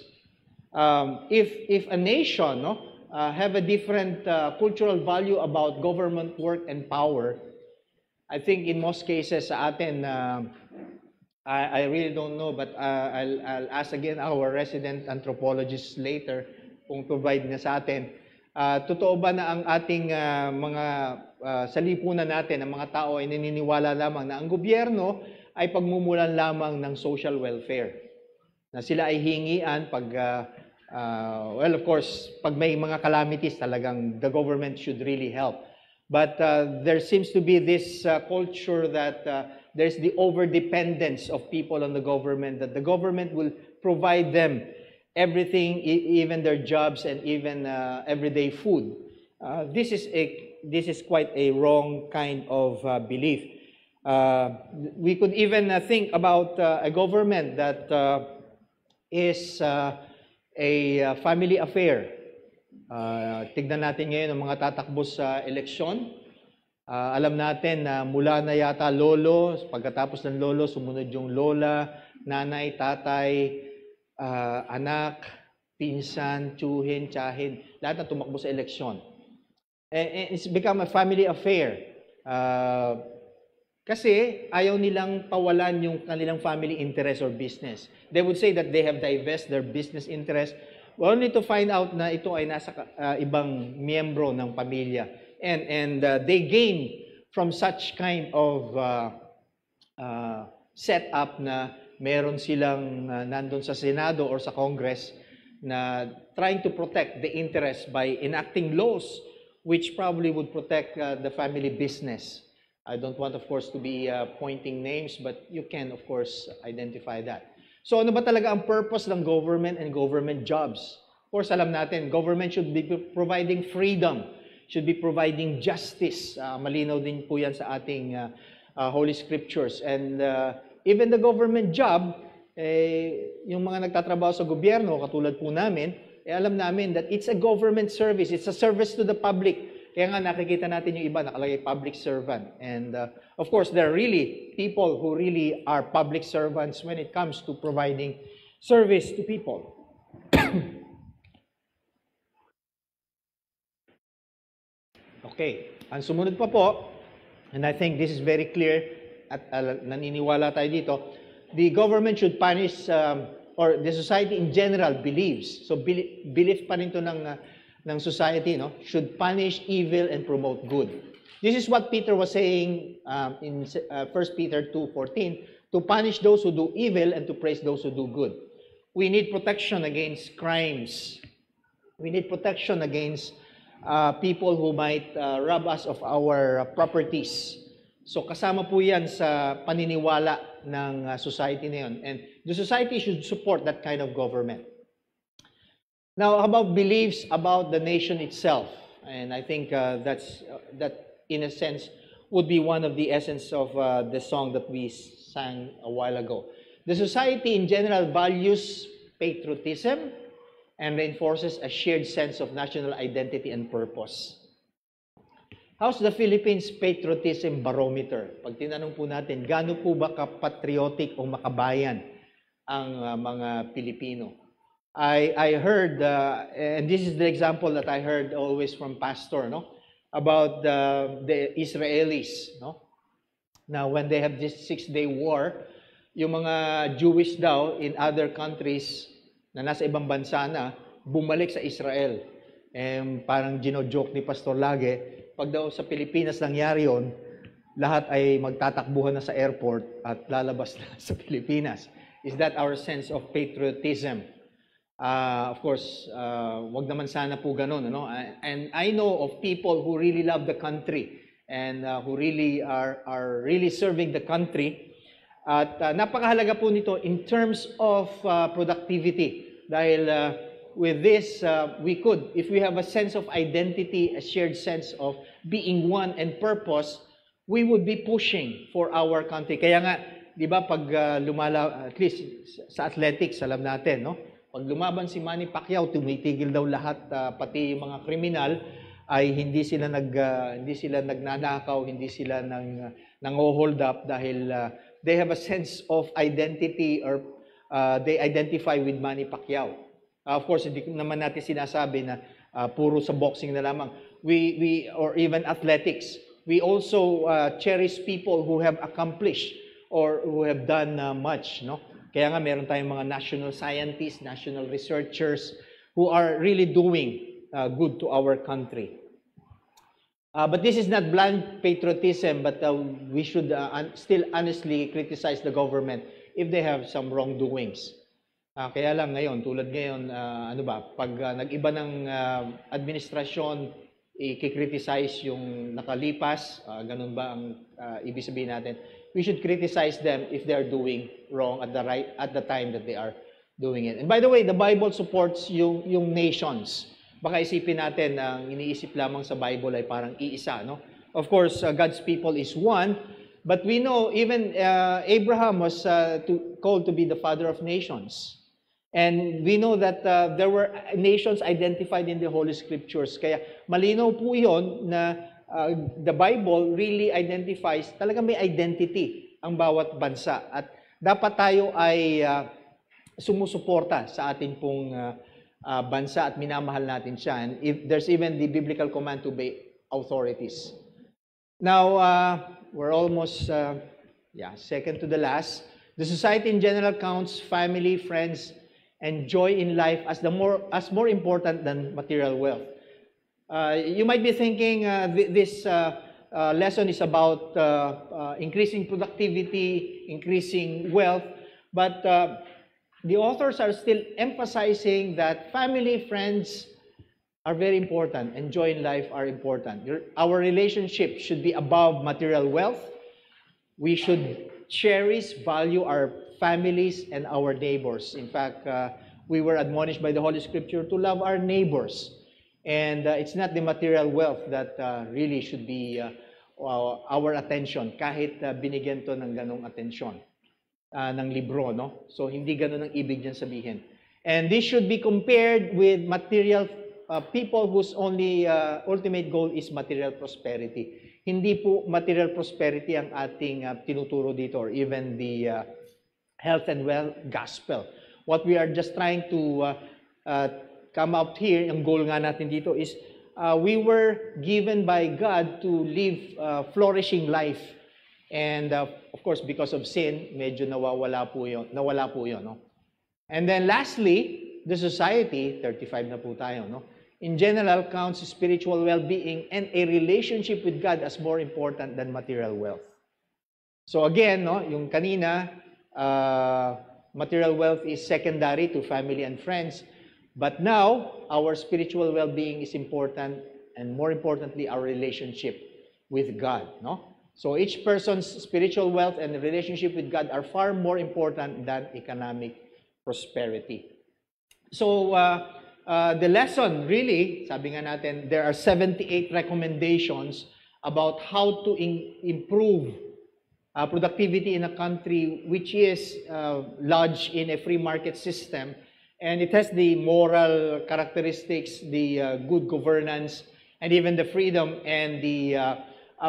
If a nation have a different cultural value about government work and power, I think in most cases sa atin, I really don't know, but I'll ask again our resident anthropologist later kung provide na sa atin. Totoo ba na ang ating mga sa lipunan natin, ang mga tao ay naniniwala lamang na ang gobyerno ay pagmumulan lamang ng social welfare? Na sila ay hingian pag, well, of course, pag may mga calamities, talagang the government should really help. But there seems to be this culture that there's the overdependence of people on the government, that the government will provide them everything, even their jobs and even everyday food. This is quite a wrong kind of belief. We could even think about a government that is a family affair. Tignan natin ngayon ang mga tatakbo sa eleksyon. Alam natin na mula na yata lolo, pagkatapos ng lolo, sumunod yung lola, nanay, tatay, anak, pinsan, tsuhin, tsahin, lahat na tumakbo sa eleksyon. It's become a family affair. Kasi ayaw nilang pawalan yung kanilang family interest or business. They would say that they have divest their business interest, only to find out na ito ay nasa ibang miyembro ng pamilya. And they gain from such kind of setup na meron silang nandun sa Senado or sa Congress na trying to protect the interest by enacting laws which probably would protect the family business. I don't want, of course, to be pointing names, but you can, of course, identify that. So ano ba talaga ang purpose ng government and government jobs? Of course, alam natin, government should be providing freedom, should be providing justice. Malinaw din po yan sa ating Holy Scriptures. And even the government job, yung mga nagtatrabaho sa gobyerno, katulad po namin, alam namin that it's a government service. It's a service to the public. Kaya nga nakikita natin yung iba, nakalagay public servant. And of course, there are really people who really are public servants when it comes to providing service to people. Okay, ang sumunod pa po, and I think this is very clear, at naniniwala tayo dito, the government should punish, or the society in general believes, so belief pa rin to ng society, no, should punish evil and promote good. This is what Peter was saying in 1 Peter 2:14, to punish those who do evil and to praise those who do good. We need protection against crimes. We need protection against people who might rob us of our properties. So kasama po yan sa paniniwala ng society na yun. And the society should support that kind of government. Now, about beliefs about the nation itself, and I think that in a sense would be one of the essence of the song that we sang a while ago. The society in general values patriotism and reinforces a shared sense of national identity and purpose. How's the Philippines patriotism barometer? Pag tinanong po natin, gaano po ba kapatriotic o makabayan ang mga Pilipino? I heard, and this is the example that I heard always from pastor, no, about the Israelis, no. Now, when they have this 6-day war, yung mga Jewish daw in other countries na nasa ibang bansa na, bumalik sa Israel. Parang gino-joke ni pastor lagi, pag daw sa Pilipinas nangyari yon, lahat ay magtatakbuhan na sa airport at lalabas na sa Pilipinas. Is that our sense of patriotism? Of course, wag naman sana po ganun, ano? And I know of people who really love the country and who really are really serving the country. At napakahalaga po nito in terms of productivity. Dahil with this, we could, if we have a sense of identity, a shared sense of being one and purpose, we would be pushing for our country. Kaya nga, di ba, pag at least sa athletics, alam natin, no? Pag lumaban si Manny Pacquiao, tumitigil daw lahat, pati yung mga kriminal, ay hindi sila nagnanakaw, hindi sila nang-hold up dahil they have a sense of identity or they identify with Manny Pacquiao. Of course, hindi naman natin sinasabi na puro sa boxing na lamang. We or even athletics, we also cherish people who have accomplished or who have done much, no? Kaya nga meron tayong mga national scientists, national researchers who are really doing good to our country. But this is not blind patriotism, but we should still honestly criticize the government if they have some wrongdoings. Kaya lang ngayon, tulad ngayon, pag nag-iba ng administrasyon, i-criticize yung nakalipas, ganun ba ang ibig sabihin natin? We should criticize them if they are doing wrong at the time that they are doing it. And by the way, the Bible supports yung nations. Baka isipin natin ang iniisip lamang sa Bible ay parang iisa, no? Of course, God's people is one, but we know even Abraham was called to be the father of nations. And we know that there were nations identified in the Holy Scriptures. Kaya malinaw po yun na the Bible really identifies, talaga may identity ang bawat bansa. At dapat tayo ay sumusuporta sa ating pong bansa at minamahal natin siya. And if there's even the biblical command to obey authorities. Now, we're almost, second to the last. The society in general counts family, friends, and joy in life as more important than material wealth. You might be thinking this lesson is about increasing productivity, increasing wealth, but the authors are still emphasizing that family, friends are very important, and joy in life are important. Our relationship should be above material wealth. We should cherish, value our families and our neighbors. In fact, we were admonished by the Holy Scripture to love our neighbors. And it's not the material wealth that really should be our attention, kahit binigyan to ng ganong atensyon ng libro, no? So, hindi ganon ang ibig niyan sabihin. And this should be compared with material people whose only ultimate goal is material prosperity. Hindi po material prosperity ang ating tinuturo dito, or even the health and wealth gospel. What we are just trying to come out here, ang goal nga natin dito is we were given by God to live flourishing life. And of course, because of sin, medyo nawala po yun, no? And then lastly, the society, 35 na po tayo, no? In general, counts spiritual well-being and a relationship with God as more important than material wealth. So again, no, yung kanina, material wealth is secondary to family and friends. But now, our spiritual well-being is important, and more importantly, our relationship with God, no? So each person's spiritual wealth and relationship with God are far more important than economic prosperity. So, the lesson really, sabi nga natin, there are 78 recommendations about how to improve productivity in a country which is lodged in a free market system. And it has the moral characteristics, the good governance, and even the freedom and the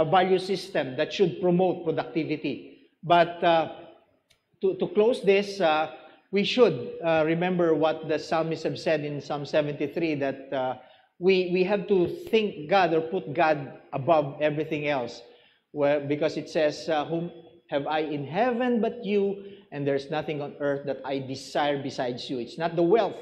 value system that should promote productivity. But to close this, we should remember what the psalmists have said in Psalm 73, that we have to think God or put God above everything else. Because it says, whom have I in heaven but you, and there's nothing on earth that I desire besides you. It's not the wealth.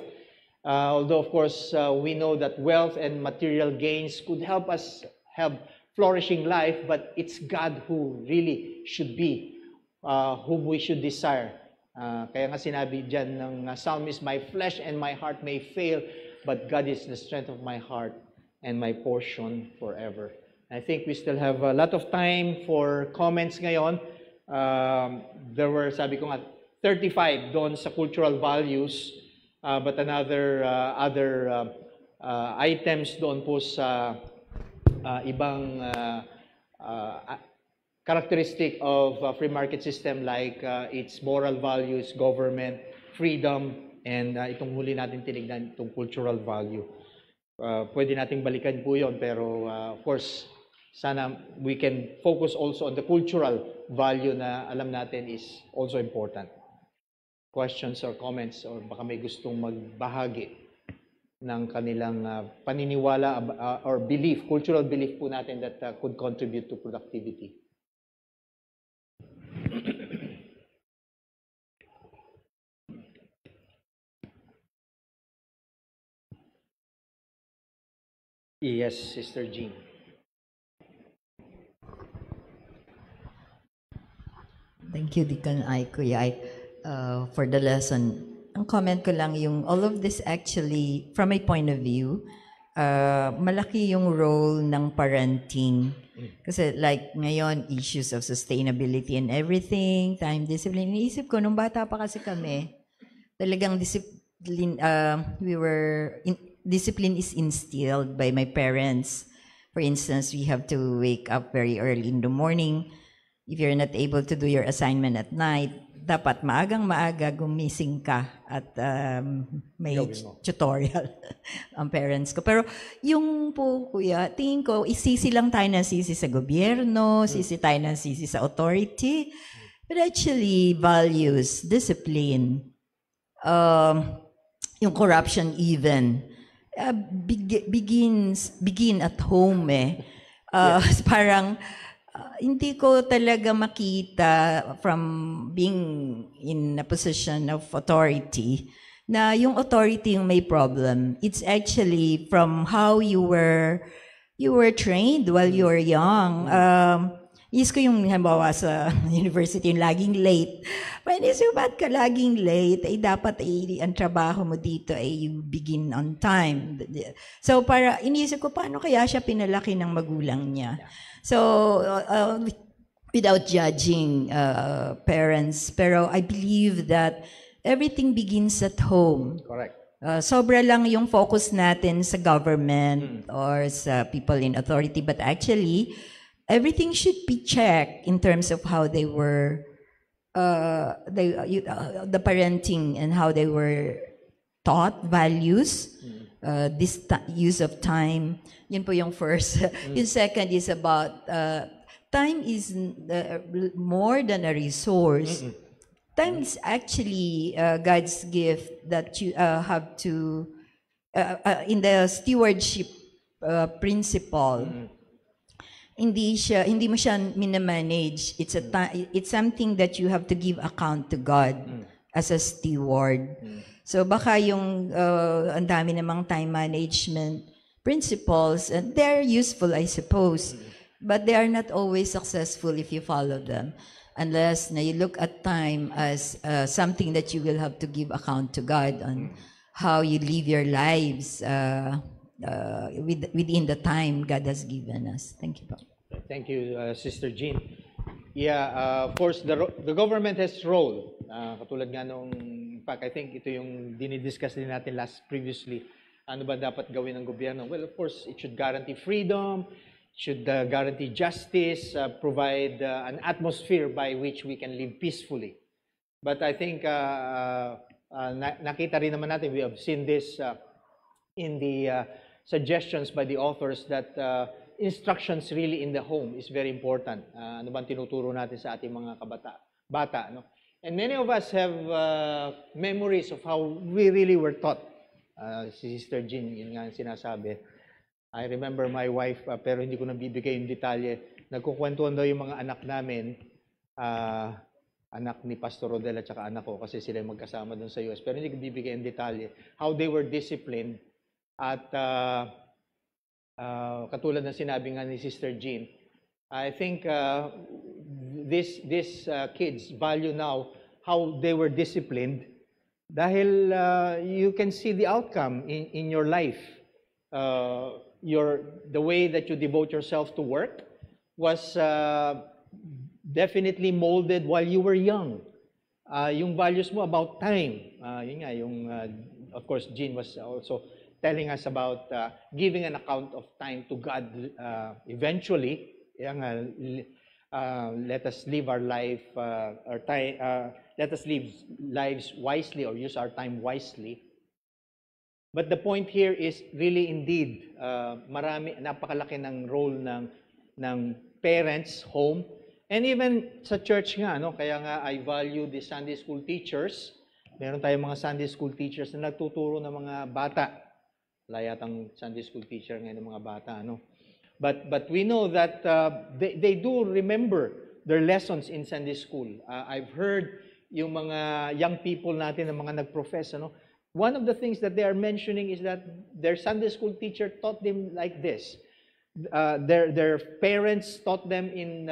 Although, of course, we know that wealth and material gains could help us have flourishing life, but it's God who really should be, whom we should desire. Kaya nga sinabi dyan ng psalmist, my flesh and my heart may fail, but God is the strength of my heart and my portion forever. I think we still have a lot of time for comments ngayon. There were, sabi ko nga, 35 doon sa cultural values, but other items doon po sa ibang characteristic of a free market system like its moral values, government, freedom, and itong huli natin tinignan, itong cultural value. Pwede nating balikan po yun, pero of course, sana we can focus also on the cultural value na alam natin is also important. Questions or comments, or baka may gustong magbahagi ng kanilang paniniwala or belief, cultural belief po natin that could contribute to productivity. Yes, Sister Jean. Thank you, Deacon Ay, Kuya Ay, for the lesson. Ang comment ko lang yung all of this actually, from my point of view, malaki yung role ng parenting. Kasi like ngayon, issues of sustainability and everything, time discipline. Iniisip ko, nung bata pa kasi kami, talagang discipline, discipline is instilled by my parents. For instance, we have to wake up very early in the morning. If you're not able to do your assignment at night, dapat maagang-maaga gumising ka at may tutorial ang parents ko. Pero yung po, Kuya, tingin ko, isisi lang tayo ng sisi sa gobyerno, sisi tayo ng sisi sa authority. But actually, values, discipline, yung corruption even, begin at home eh. Parang, hindi ko talaga makita from being in a position of authority na yung authority yung may problem. It's actually from how you were trained while you were young. Is ko yung halimbawa sa university yung laging late. When is yung ba't ka laging late? Ay dapat ang trabaho mo dito ay you begin on time. So para iniisip ko paano kaya siya pinalaki ng magulang niya. So without judging parents, pero I believe that everything begins at home. Correct. Sobra lang yung focus natin sa government or sa people in authority, but actually everything should be checked in terms of how they were, the parenting and how they were taught, values, this use of time. Yun po yung first. Yung second is about, time is more than a resource. Time is actually God's gift that you have to, in the stewardship principle, hindi mo siya minamanage. It's something that you have to give account to God as a steward. So baka yung ang dami namang time management principles, and they're useful, I suppose, but they are not always successful if you follow them, unless na you look at time as something that you will have to give account to God on how you live your lives within the time God has given us. Thank you, Papa. Thank you, Sister Jean. Yeah, of course, the government has role. Katulad nga nung, in fact, I think ito yung dinidiscuss din natin previously. Ano ba dapat gawin ng gobyerno? Well, of course, it should guarantee freedom, should guarantee justice, provide an atmosphere by which we can live peacefully. But I think nakita rin naman natin, we have seen this in the suggestions by the authors that instructions really in the home is very important. Ano bang tinuturo natin sa ating mga bata, no? And many of us have memories of how we really were taught. Si Sister Jean, yun nga sinasabi. I remember my wife, pero hindi ko nabibigay yung detalye. Nagkukwentuhan daw yung mga anak namin, anak ni Pastor Rodel at saka anak ko, kasi sila magkasama doon sa US. Pero hindi ko bibigay yung detalye. How they were disciplined. At katulad ng sinabi nga ni Sister Jean, I think these kids value now how they were disciplined dahil you can see the outcome in your life. The way that you devote yourself to work was definitely molded while you were young. Yung values mo about time, yun nga, of course, Jean was also telling us about giving an account of time to God eventually. let us live our life, let us live lives wisely or use our time wisely. But the point here is really indeed, napakalaki ng role ng parents, home, and even sa church nga, no? Kaya nga I value the Sunday school teachers. Meron tayong mga Sunday school teachers na nagtuturo ng mga bata. Wala yatang Sunday school teacher ngayon ng mga bata, no? But we know that they do remember their lessons in Sunday school. I've heard yung mga young people natin na mga nag-profess, ano? One of the things that they are mentioning is that their Sunday school teacher taught them like this. Their parents taught them in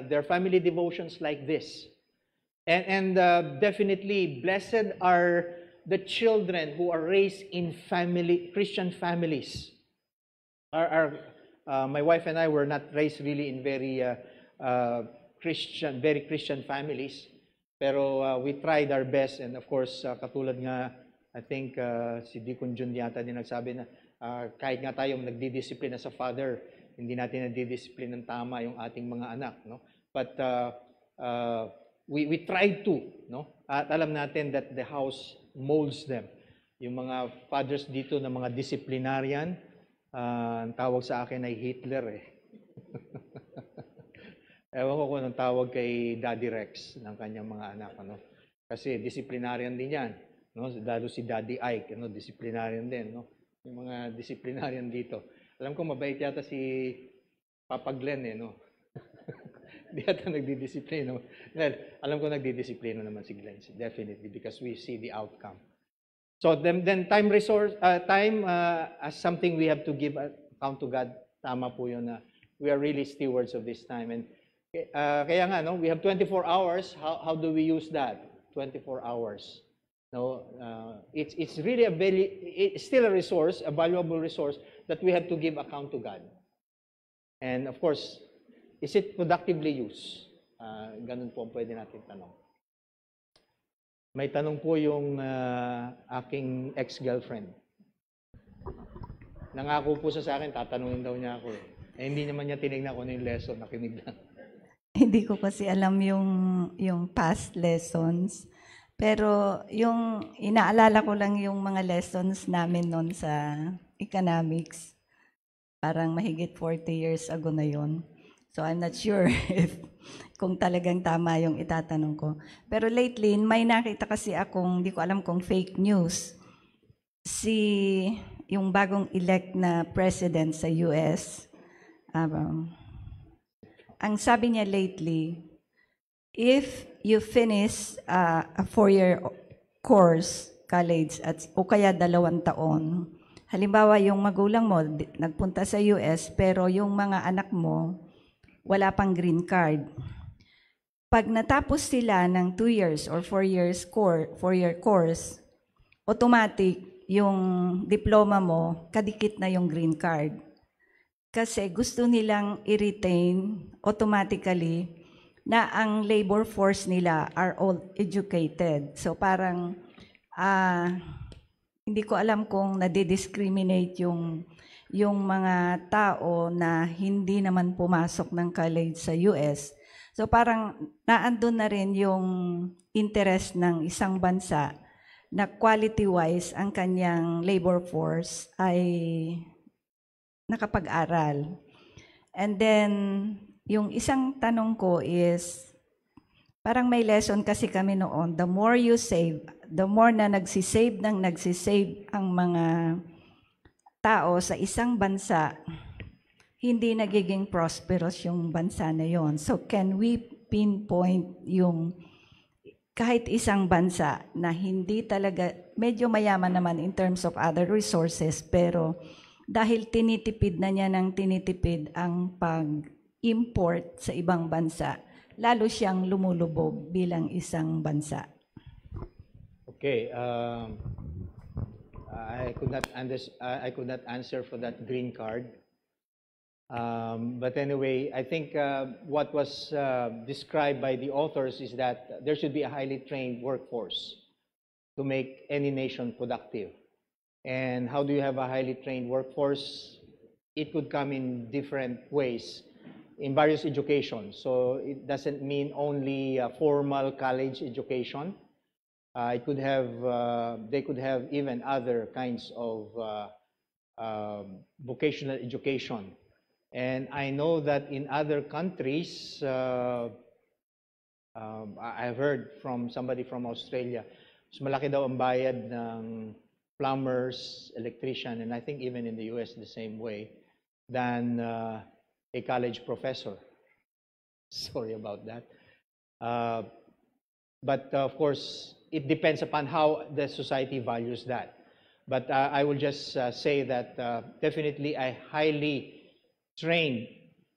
their family devotions like this. And definitely, blessed are the children who are raised in Christian families. My wife and I were not raised really in very Christian families. Pero we tried our best, and of course, katulad nga, I think si Deacon Jun yata din nagsabi na kahit nga tayo nagdidisiplina sa father, hindi natin nagdidisiplina ng tama yung ating mga anak, no? But we tried to, no? At alam natin that the house molds them. Yung mga fathers dito na mga disciplinarian, ang tawag sa akin ay Hitler eh. Ewan ko kung anong tawag kay Daddy Rex ng kanyang mga anak, ano? Kasi disciplinarian din yan, no? Lalo si Daddy Ike, ano? Disciplinarian din, no? Yung mga disciplinarian dito. Alam ko mabait yata si Papa Glenn eh, no? Di yata nagdidisiplina. Well, alam ko nagdidisiplina naman si Glenn, definitely, because we see the outcome. So then time as something we have to give account to God. Tama po yun na we are really stewards of this time. And kaya nga, no, we have 24 hours. How do we use that? 24 hours. No, it's really it's still a resource, a valuable resource that we have to give account to God. And of course, is it productively used? Ganun po ang pwede natin tanong. May tanong po yung aking ex-girlfriend. Nangako po sa akin, tatanungin daw niya ako eh. Hindi naman niya tinignan ko yung lesson, nakinig lang. Hindi ko kasi alam yung past lessons. Pero yung inaalala ko lang yung mga lessons namin noon sa economics. Parang mahigit 40 years ago na yon. So I'm not sure if kung talagang tama yung itatanong ko. Pero lately, may nakita kasi akong, hindi ko alam kung fake news. Yung bagong elect na president sa US, ang sabi niya lately, if you finish a 4-year course, college, o kaya 2 taon, halimbawa yung magulang mo nagpunta sa US, pero yung mga anak mo, wala pang green card. Pag natapos sila ng 2 years or 4-year course, automatic yung diploma mo, kadikit na yung green card. Kasi gusto nilang i-retain automatically na ang labor force nila are all educated. So parang hindi ko alam kung nadi-discriminate yung mga tao na hindi naman pumasok ng college sa US. So parang naandun na rin yung interest ng isang bansa na quality-wise ang kanyang labor force ay nakapag-aral. And then, yung isang tanong ko is, parang may lesson kasi kami noon, the more you save, the more na nagsisave ang mga tao sa isang bansa, hindi nagiging prosperous yung bansa na yon. So can we pinpoint yung kahit isang bansa na hindi talaga, medyo mayaman naman in terms of other resources, pero dahil tinitipid na niya ng tinitipid ang pag-import sa ibang bansa, lalo siyang lumulubog bilang isang bansa. Okay, I could not answer for that green card. But anyway, I think what was described by the authors is that there should be a highly trained workforce to make any nation productive. And how do you have a highly trained workforce? It could come in different ways. in various education. So it doesn't mean only formal college education. It could have, they could have even other kinds of vocational education. And I know that in other countries, I've heard from somebody from Australia, mas malaki daw ang bayad ng plumbers, electrician, and I think even in the US the same way, than a college professor. Sorry about that. But of course, it depends upon how the society values that. But I will just say that definitely a highly trained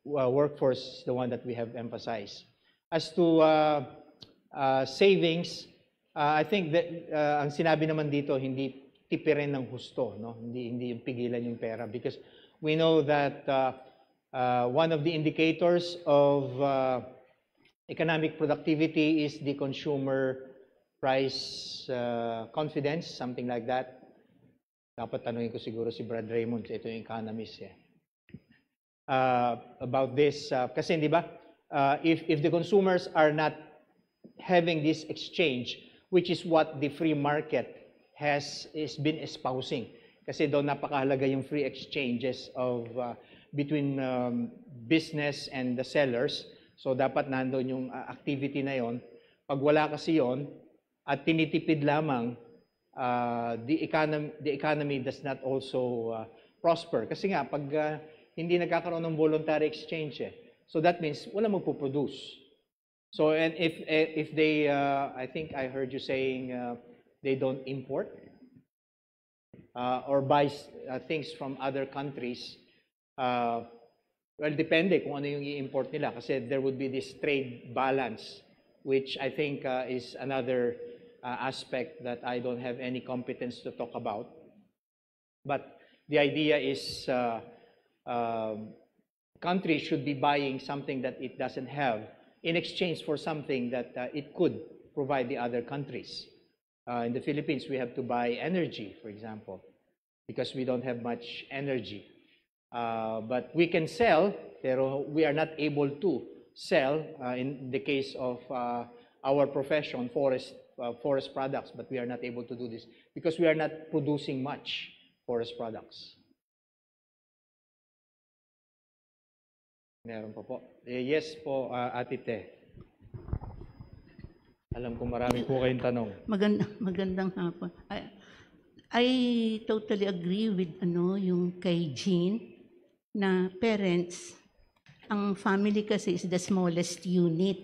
workforce is the one that we have emphasized. As to savings, I think that ang sinabi naman dito, hindi tipirin ng husto, no? Hindi yung pigilan yung pera, because we know that one of the indicators of economic productivity is the consumer price confidence, something like that. Dapat tanungin ko siguro si Brad Raymond, ito yung economist about this. Kasi di ba, if the consumers are not having this exchange, which is what the free market has been espousing. Kasi doon napakahalaga yung free exchanges of between business and the sellers. So dapat nandoon yung activity na yon. Pag wala kasi yon at tinitipid lamang, the economy does not also prosper. Kasi nga pag hindi nagkakaroon ng voluntary exchange, so that means wala magpo-produce. So and if they, I think I heard you saying they don't import or buy things from other countries. Well, depende kung ano yung i-import nila, kasi there would be this trade balance, which I think is another aspect that I don't have any competence to talk about. But the idea is countries should be buying something that it doesn't have in exchange for something that it could provide the other countries. In the Philippines, we have to buy energy, for example, because we don't have much energy. But we can sell, pero we are not able to sell in the case of our profession, forest products, but we are not able to do this because we are not producing much forest products. Meron pa po. Yes po, Ate Te. Alam ko marami po kayong tanong. Magandang hapon. I totally agree with yung kay Jean na parents, ang family kasi is the smallest unit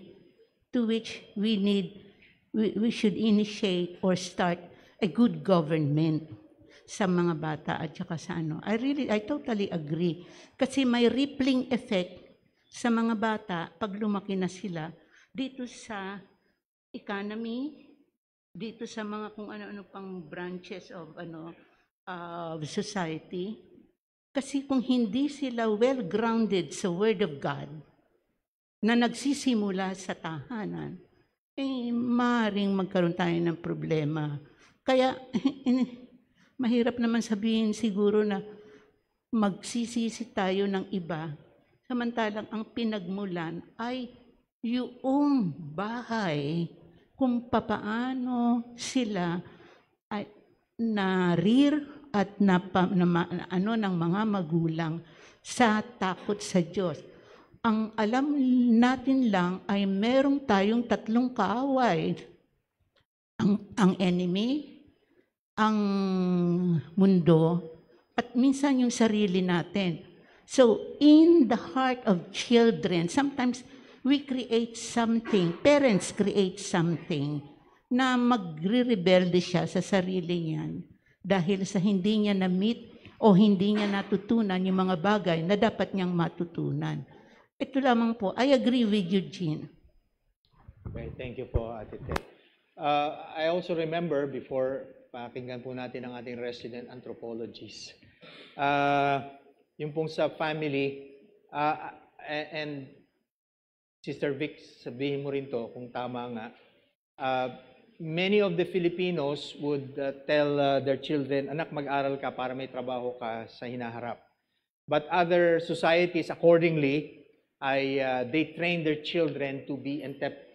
to which we should initiate or start a good government sa mga bata at saka sa I totally agree. Kasi may rippling effect sa mga bata pag lumaki na sila dito sa economy, dito sa mga kung ano-ano pang branches of society. Kasi kung hindi sila well-grounded sa Word of God na nagsisimula sa tahanan, maaaring magkaroon tayo ng problema. Kaya mahirap naman sabihin siguro na magsisisi tayo ng iba, samantalang ang pinagmulan ay yung bahay, kung papaano sila ay na-rear at ng mga magulang sa takot sa Diyos. Ang alam natin lang ay merong tayong tatlong kaaway. Ang enemy, ang mundo, at minsan yung sarili natin. So, in the heart of children, sometimes we create something, parents create something na magre-rebelde siya sa sarili niyan dahil sa hindi niya na-meet o hindi niya natutunan yung mga bagay na dapat niyang matutunan. Ito lamang po. I agree with you, Jean. Okay, thank you po, Ate Te. I also remember, before pakinggan po natin ang ating resident anthropologist, yung pong sa family, and Sister Vic, sabihin mo rin to kung tama nga, many of the Filipinos would tell their children, anak, mag-aral ka para may trabaho ka sa hinaharap. But other societies, accordingly, they train their children to be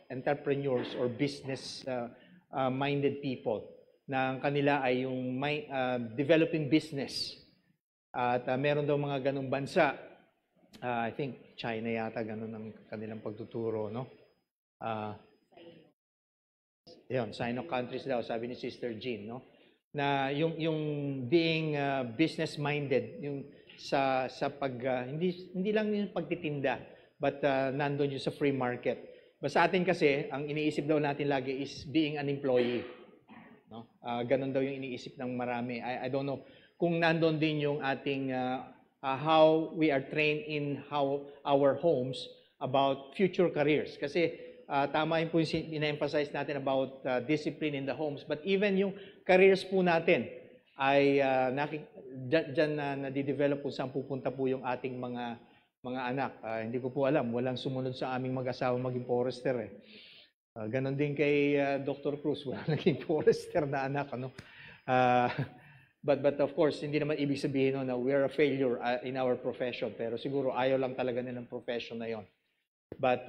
entrepreneurs or business minded people. Na ang kanila ay yung developing business. At meron daw mga ganung bansa, I think China yata ganun ang kanilang pagtuturo, no? Yun, Sino countries daw, sabi ni Sister Jean, no? Na yung being business minded, yung sa pag hindi lang yung pagtitinda, but nandoon yung sa free market. But sa atin kasi, ang iniisip daw natin lagi is being an employee. No? Ganun daw yung iniisip ng marami. I don't know kung nandoon din yung ating how we are trained in our homes about future careers. Kasi tama yung po yung ina-emphasize natin about discipline in the homes. But even yung careers po natin ay dyan nadidevelop po saan pupunta po yung ating mga anak. Hindi ko po alam. Walang sumunod sa aming mag-asawa maging forester eh. Ganon din kay Dr. Cruz, wala naging forester na anak, ano? But of course, hindi naman ibig sabihin na we are a failure in our profession, pero siguro ayaw lang talaga nilang profession na yon. But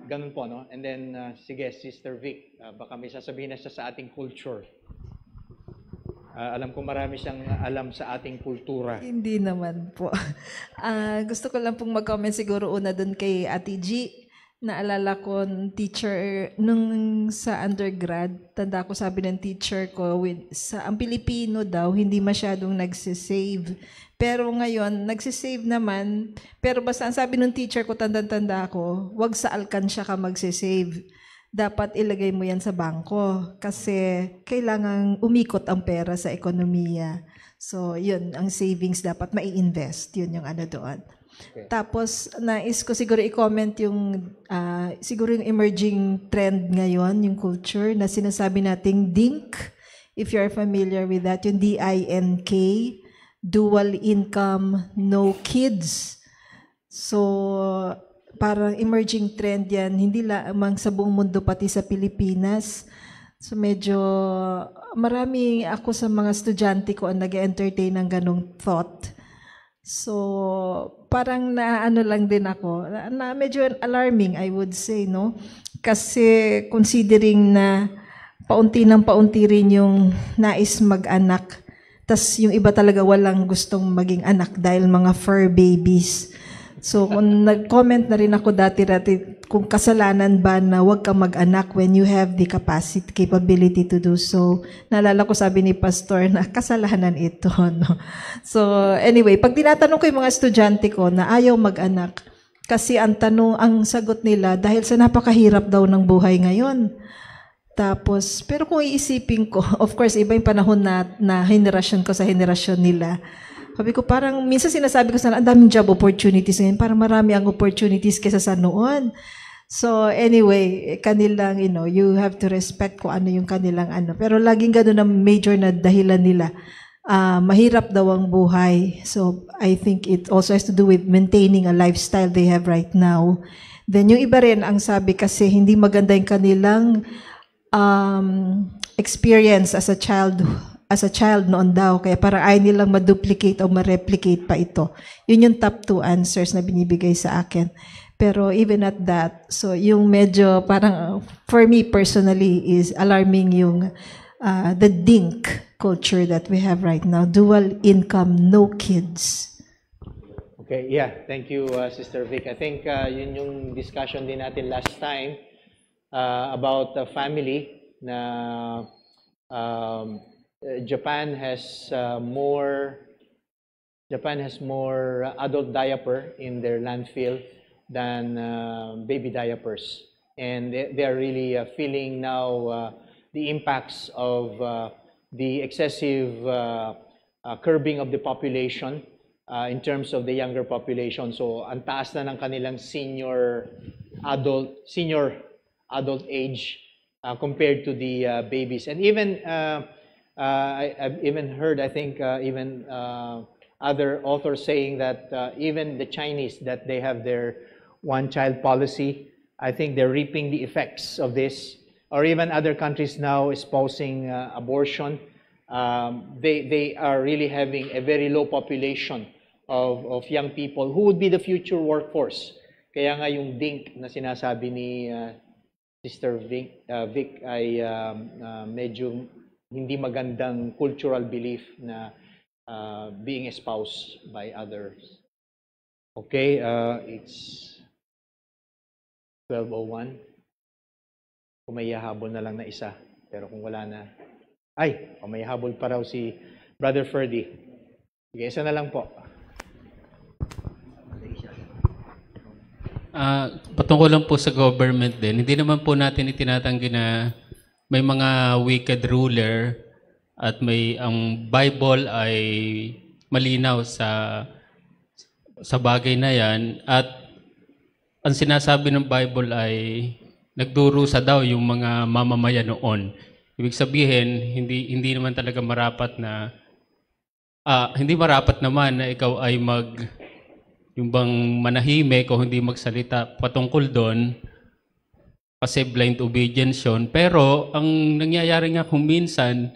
ganun po, no? And then, sige, Sister Vic, baka may sasabihin na siya sa ating culture. Alam ko marami siyang alam sa ating kultura. Hindi naman po. Gusto ko lang pong mag-comment siguro una dun kay Ate G. Naalala ko, teacher, nung sa undergrad, tanda ko sabi ng teacher ko, ang Pilipino daw, hindi masyadong nagsisave. Pero ngayon, nagsisave naman, pero basta ang sabi ng teacher ko, tanda ko, wag sa alkansya ka magsisave. Dapat ilagay mo yan sa bangko kasi kailangang umikot ang pera sa ekonomiya. So, yun, ang savings dapat mai-invest. Yun yung ano doon. Okay. Tapos, nais ko siguro i-comment yung, siguro yung emerging trend ngayon, yung culture, na sinasabi nating DINK, if you're familiar with that, yung DINK, dual income, no kids. So, parang emerging trend yan, hindi lamang sa buong mundo, pati sa Pilipinas. So, medyo, marami ako sa mga estudyante ko ang nag-entertain ng ganong thought. So, parang naano lang din ako, na medyo alarming, I would say, no? Kasi considering na paunti ng paunti rin yung nais mag-anak, tas yung iba talaga walang gustong maging anak dahil mga fur babies. So, kung nag-comment na rin ako dati kung kasalanan ba na huwag ka mag-anak when you have the capability to do so. Naalala ko sabi ni Pastor na kasalanan ito. No? So, anyway, pag tinatanong ko yung mga estudyante ko na ayaw mag-anak, kasi ang sagot nila, dahil sa napakahirap daw ng buhay ngayon. Tapos, pero kung iisipin ko, of course, iba yung panahon na henerasyon ko sa henerasyon nila. Sabi ko, parang, minsan sinasabi ko sana, ang daming job opportunities ngayon, parang marami ang opportunities kesa sa noon. So, anyway, kanilang, you have to respect kung ano yung kanilang ano. Pero laging gano'n ang major na dahilan nila. Mahirap daw ang buhay. So, I think it also has to do with maintaining a lifestyle they have right now. Then, yung iba rin, ang sabi kasi, hindi maganda yung kanilang experience as a child noon daw, kaya para ayaw nilang ma-duplicate o ma-replicate pa ito. Yun yung top 2 answers na binibigay sa akin. Pero even at that, so yung medyo parang, for me personally, is alarming yung the DINK culture that we have right now. Dual income, no kids. Okay, yeah. Thank you, Sister Vic. I think yun yung discussion din natin last time about family na Japan has more adult diaper in their landfill than baby diapers, and they are really feeling now the impacts of the excessive curbing of the population in terms of the younger population. So ang taas na ng kanilang senior adult age compared to the babies, and even I've even heard, I think, even other authors saying that even the Chinese, that they have their one-child policy, I think they're reaping the effects of this, or even other countries now espousing abortion. They are really having a very low population of young people who would be the future workforce. Kaya nga yung DINK na sinasabi ni Sister Vic ay medyo hindi magandang cultural belief na being espoused by others. Okay, it's 12:01. Kung may hahabol na lang na isa. Pero kung wala na... Ay, may habol pa raw si Brother Ferdy. Sige, isa na lang po. Patungkol lang po sa government din, hindi naman po natin itinatanggi na may mga wicked ruler at ang Bible ay malinaw sa bagay na yan. At ang sinasabi ng Bible ay nagdurusa daw yung mga mamamayan noon. Ibig sabihin, hindi naman talaga marapat na hindi marapat naman na ikaw ay yung bang manahimik o hindi magsalita patungkol doon kasi blind obedience yun. Pero ang nangyayari nga kung minsan,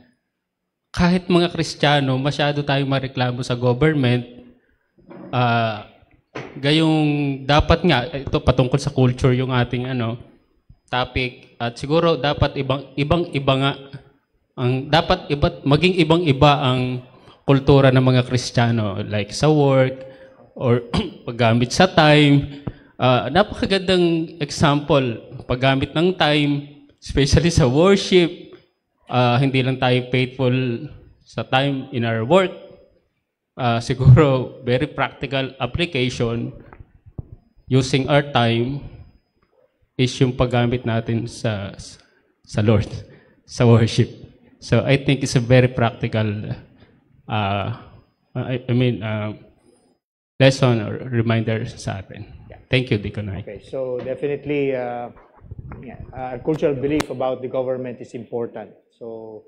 kahit mga Kristiyano, masyado tayong mareklamo sa government, gayong dapat nga, ito patungkol sa culture yung ating topic, at siguro dapat ibang-iba nga, maging ibang-iba ang kultura ng mga Kristiyano, like sa work, or paggamit sa time. Napakagandang example, paggamit ng time, especially sa worship, hindi lang tayo faithful sa time in our work. Siguro, very practical application using our time is yung paggamit natin sa Lord, sa worship. So I think it's a very practical, lesson or reminder sa atin. Thank you, Deacon Mike. Okay, so definitely, cultural belief about the government is important. So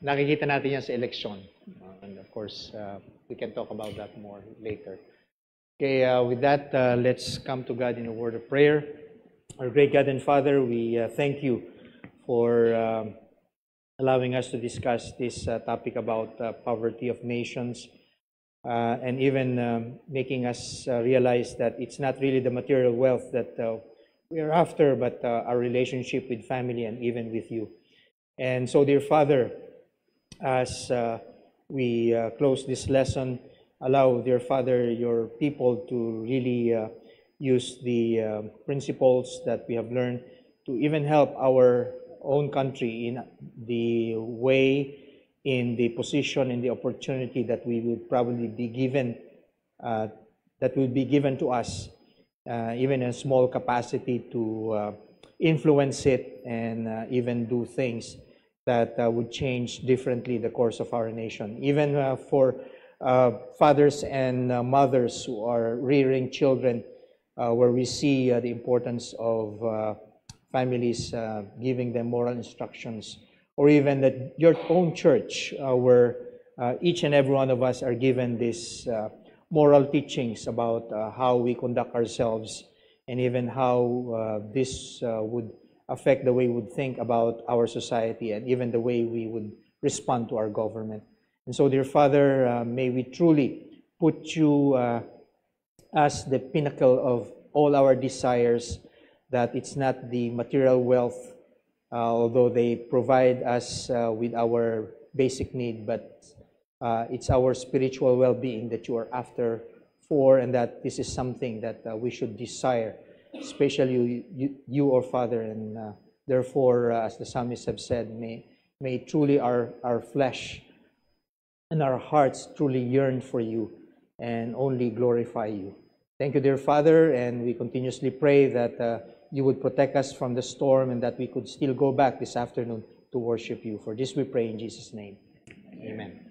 nakikita natin yan sa election. And of course, we can talk about that more later. Okay, with that, let's come to God in a word of prayer. Our great God and Father, we thank you for allowing us to discuss this topic about poverty of nations, and even making us realize that it's not really the material wealth that we are after, but our relationship with family and even with you. And so, dear Father, as we close this lesson, allow, dear Father, your people to really use the principles that we have learned to even help our own country in the way, in the position, in the opportunity that we would probably be given, that will be given to us, even in a small capacity to influence it and even do things that would change differently the course of our nation. Even for fathers and mothers who are rearing children, where we see the importance of families giving them moral instructions, or even that your own church, where each and every one of us are given these moral teachings about how we conduct ourselves, and even how this would affect the way we would think about our society, and even the way we would respond to our government. And so, dear Father, may we truly put you as the pinnacle of all our desires, that it's not the material wealth, although they provide us with our basic need, but it's our spiritual well-being that you are after for, and that this is something that we should desire, especially you, our Father, and therefore, as the psalmists have said, may truly our flesh and our hearts truly yearn for you and only glorify you. Thank you, dear Father, and we continuously pray that you would protect us from the storm, and that we could still go back this afternoon to worship you. For this we pray in Jesus' name. Amen.